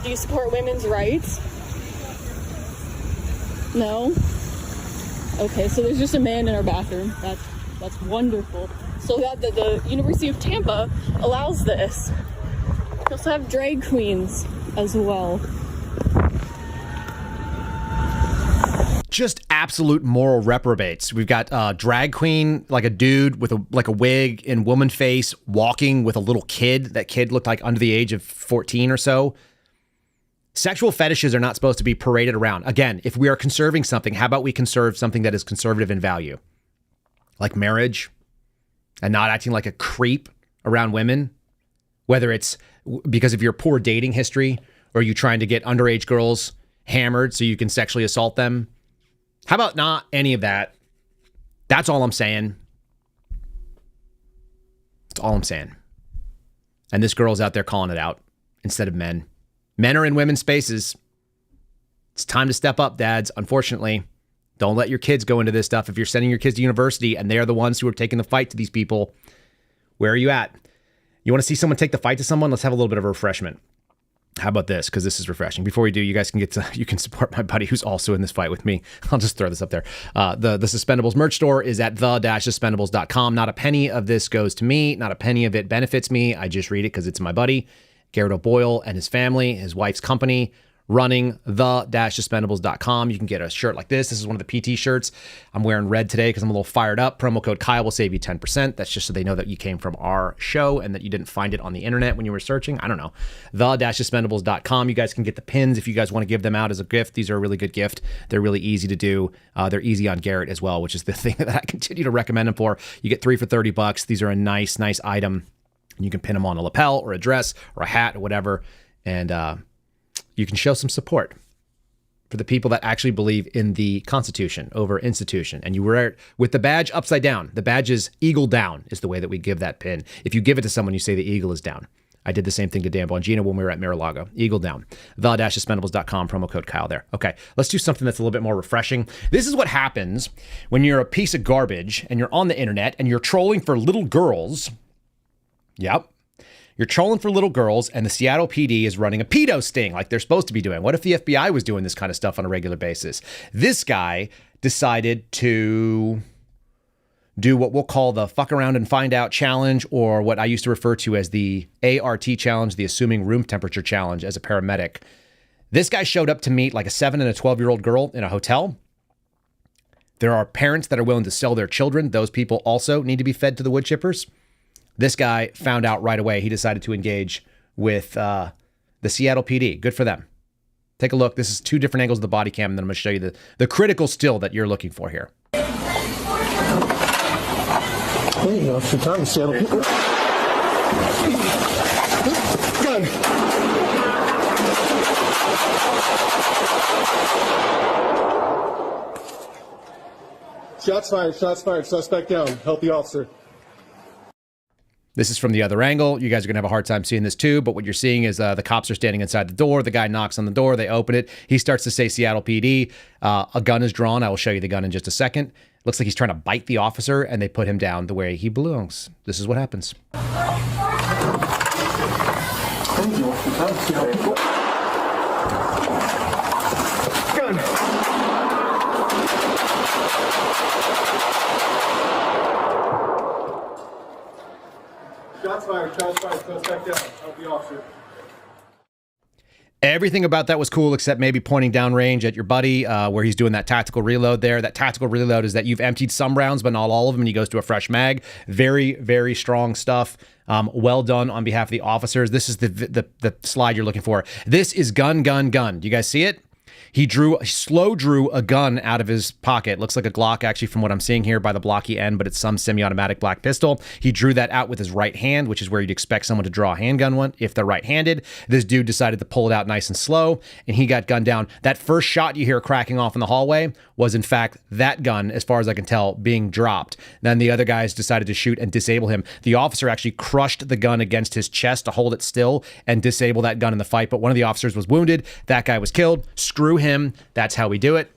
Do you support women's rights? No? Okay, so there's just a man in our bathroom. That's wonderful. So that the University of Tampa allows this. We also have drag queens as well. Just absolute moral reprobates. We've got drag queen, like a dude with a wig and woman face, walking with a little kid. That kid looked like under the age of 14 or so. Sexual fetishes are not supposed to be paraded around. Again, if we are conserving something, how about we conserve something that is conservative in value? Like marriage, and not acting like a creep around women, whether it's because of your poor dating history or you trying to get underage girls hammered so you can sexually assault them. How about not any of that? That's all I'm saying. That's all I'm saying. And this girl's out there calling it out instead of men. Men are in women's spaces. It's time to step up, dads. Unfortunately, don't let your kids go into this stuff. If you're sending your kids to university and they're the ones who are taking the fight to these people, where are you at? You want to see someone take the fight to someone? Let's have a little bit of a refreshment. How about this? Because this is refreshing. Before we do, you guys can you can support my buddy who's also in this fight with me. I'll just throw this up there. The Suspendables merch store is at the-suspendables.com. Not a penny of this goes to me. Not a penny of it benefits me. I just read it because it's my buddy, Garrett O'Boyle, and his family, his wife's company, running the-suspendables.com. You can get a shirt like this. This is one of the PT shirts. I'm wearing red today because I'm a little fired up. Promo code Kyle will save you 10%. That's just so they know that you came from our show and that you didn't find it on the internet when you were searching. I don't know. The-suspendables.com. You guys can get the pins if you guys want to give them out as a gift. These are a really good gift. They're really easy to do. They're easy on Garrett as well, which is the thing that I continue to recommend them for. You get 3 for $30. These are a nice item. You can pin them on a lapel or a dress or a hat or whatever. And you can show some support for the people that actually believe in the Constitution over institution. And you wear it with the badge upside down. The badge is eagle down is the way that we give that pin. If you give it to someone, you say the eagle is down. I did the same thing to Dan Bongino when we were at Mar-a-Lago. Eagle down. The-suspendables.com, promo code Kyle there. Okay, let's do something that's a little bit more refreshing. This is what happens when you're a piece of garbage and you're on the internet and you're trolling for little girls. Yep. You're trolling for little girls, and the Seattle PD is running a pedo sting like they're supposed to be doing. What if the FBI was doing this kind of stuff on a regular basis? This guy decided to do what we'll call the fuck around and find out challenge, or what I used to refer to as the ART challenge, the assuming room temperature challenge as a paramedic. This guy showed up to meet like a 7 and a 12-year-old girl in a hotel. There are parents that are willing to sell their children. Those people also need to be fed to the wood chippers. This guy found out right away. He decided to engage with the Seattle PD. Good for them. Take a look. This is 2 different angles of the body cam, and then I'm going to show you the critical still that you're looking for here. There you go. It's your time, Seattle PD. Gun. Shots fired. Shots fired. Suspect down. Help the officer. This is from the other angle. You guys are going to have a hard time seeing this too, but what you're seeing is the cops are standing inside the door. The guy knocks on the door. They open it. He starts to say Seattle PD. A gun is drawn. I will show you the gun in just a second. Looks like he's trying to bite the officer, and they put him down the way he belongs. This is what happens. Gun. Shots fired. Shots fired. Suspect down. Help the officer. Everything about that was cool except maybe pointing downrange at your buddy where he's doing that tactical reload there. That tactical reload is that you've emptied some rounds, but not all of them, and he goes to a fresh mag. Very, very strong stuff. Well done on behalf of the officers. This is the slide you're looking for. This is gun. Do you guys see it? He slow drew a gun out of his pocket. Looks like a Glock, actually, from what I'm seeing here by the blocky end, but it's some semi-automatic black pistol. He drew that out with his right hand, which is where you'd expect someone to draw a handgun one if they're right-handed. This dude decided to pull it out nice and slow, and he got gunned down. That first shot you hear cracking off in the hallway was, in fact, that gun, as far as I can tell, being dropped. Then the other guys decided to shoot and disable him. The officer actually crushed the gun against his chest to hold it still and disable that gun in the fight, but one of the officers was wounded. That guy was killed. Screw him. That's how we do it.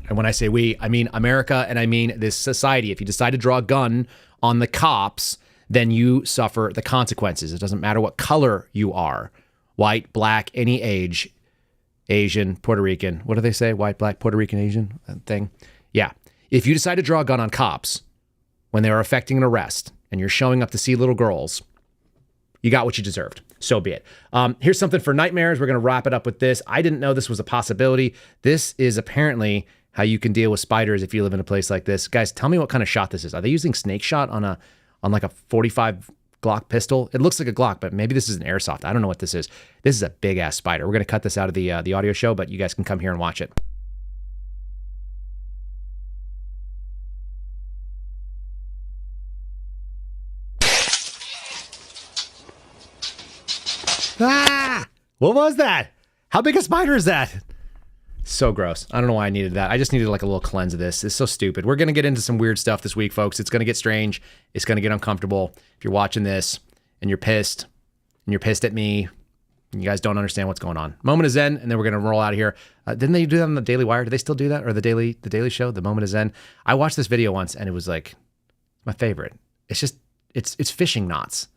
And when I say we, I mean America, and I mean this society. If you decide to draw a gun on the cops, then you suffer the consequences. It doesn't matter what color you are. White, black, any age, Asian, Puerto Rican. What do they say? White, black, Puerto Rican, Asian thing. Yeah. If you decide to draw a gun on cops when they are effecting an arrest and you're showing up to see little girls, you got what you deserved. So be it. Here's something for nightmares. We're going to wrap it up with this. I didn't know this was a possibility. This is apparently how you can deal with spiders if you live in a place like this. Guys, tell me what kind of shot this is. Are they using snake shot on like a 45 Glock pistol? It looks like a Glock, but maybe this is an airsoft. I don't know what this is. This is a big ass spider. We're going to cut this out of the audio show, but you guys can come here and watch it. Ah! What was that? How big a spider is that? So gross. I don't know why I needed that. I just needed like a little cleanse of this. It's so stupid. We're going to get into some weird stuff this week, folks. It's going to get strange. It's going to get uncomfortable. If you're watching this and you're pissed at me, and you guys don't understand what's going on. Moment of Zen, and then we're going to roll out of here. Didn't they do that on the Daily Wire? Do they still do that? Or the Daily Show, the Moment of Zen? I watched this video once, and it was like my favorite. It's just, it's fishing knots.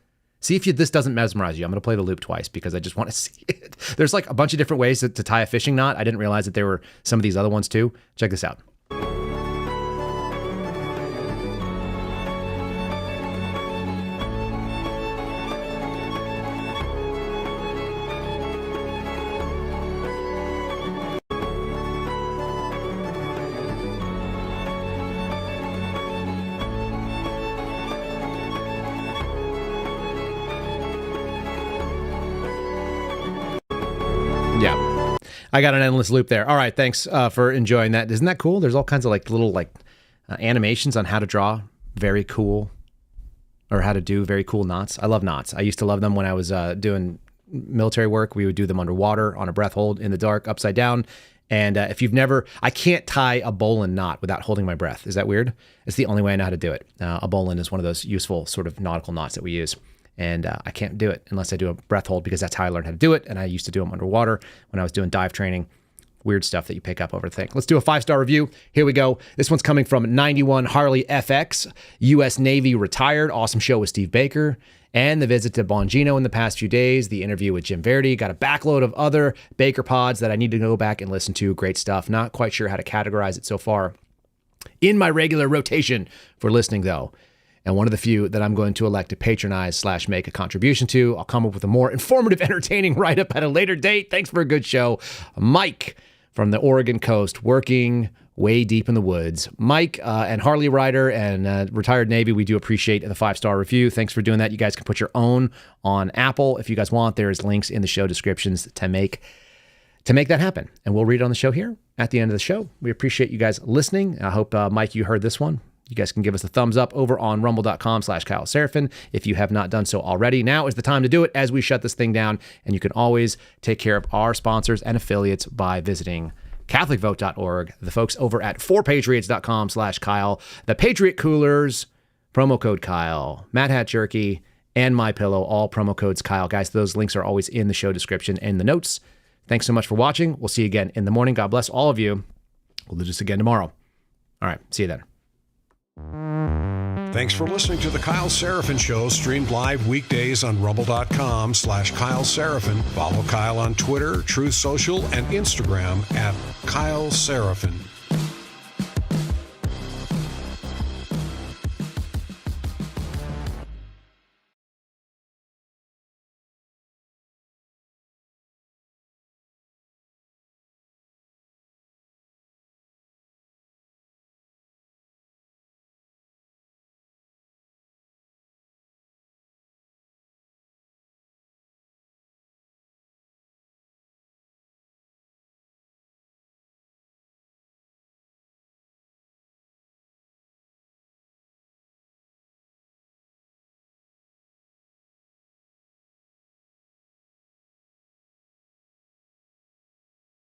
See if this doesn't mesmerize you. I'm going to play the loop twice because I just want to see it. There's like a bunch of different ways to tie a fishing knot. I didn't realize that there were some of these other ones too. Check this out. Yeah, I got an endless loop there. All right, thanks for enjoying that. Isn't that cool? There's all kinds of like little animations on how to draw very cool, or how to do very cool knots. I love knots. I used to love them when I was doing military work. We would do them underwater on a breath hold in the dark, upside down. And if you've never, I can't tie a bowline knot without holding my breath. Is that weird? It's the only way I know how to do it. A bowline is one of those useful sort of nautical knots that we use. And I can't do it unless I do a breath hold because that's how I learned how to do it. And I used to do them underwater when I was doing dive training. Weird stuff that you pick up over the thing. Let's do a 5-star review. Here we go. This one's coming from 91 Harley FX, U.S. Navy retired. Awesome show with Steve Baker. And the visit to Bongino in the past few days. The interview with Jim Verdi. Got a backload of other Baker pods that I need to go back and listen to. Great stuff. Not quite sure how to categorize it so far in my regular rotation for listening, though. And one of the few that I'm going to elect to patronize / make a contribution to. I'll come up with a more informative, entertaining write-up at a later date. Thanks for a good show. Mike from the Oregon coast, working way deep in the woods. Mike and Harley rider and retired Navy, we do appreciate the 5-star review. Thanks for doing that. You guys can put your own on Apple if you guys want. There's links in the show descriptions to make that happen. And we'll read it on the show here at the end of the show. We appreciate you guys listening. I hope, Mike, you heard this one. You guys can give us a thumbs up over on rumble.com/Kyle Seraphin if you have not done so already. Now is the time to do it as we shut this thing down. And you can always take care of our sponsors and affiliates by visiting CatholicVote.org, the folks over at forpatriots.com/Kyle, the Patriot Coolers, promo code Kyle, Mad Hat Jerky, and My Pillow, all promo codes Kyle. Guys, those links are always in the show description and the notes. Thanks so much for watching. We'll see you again in the morning. God bless all of you. We'll do this again tomorrow. All right, see you then. Thanks for listening to the Kyle Seraphin Show, streamed live weekdays on rumble.com/Kyle Seraphin. Follow Kyle on Twitter, Truth Social, and Instagram at Kyle Seraphin.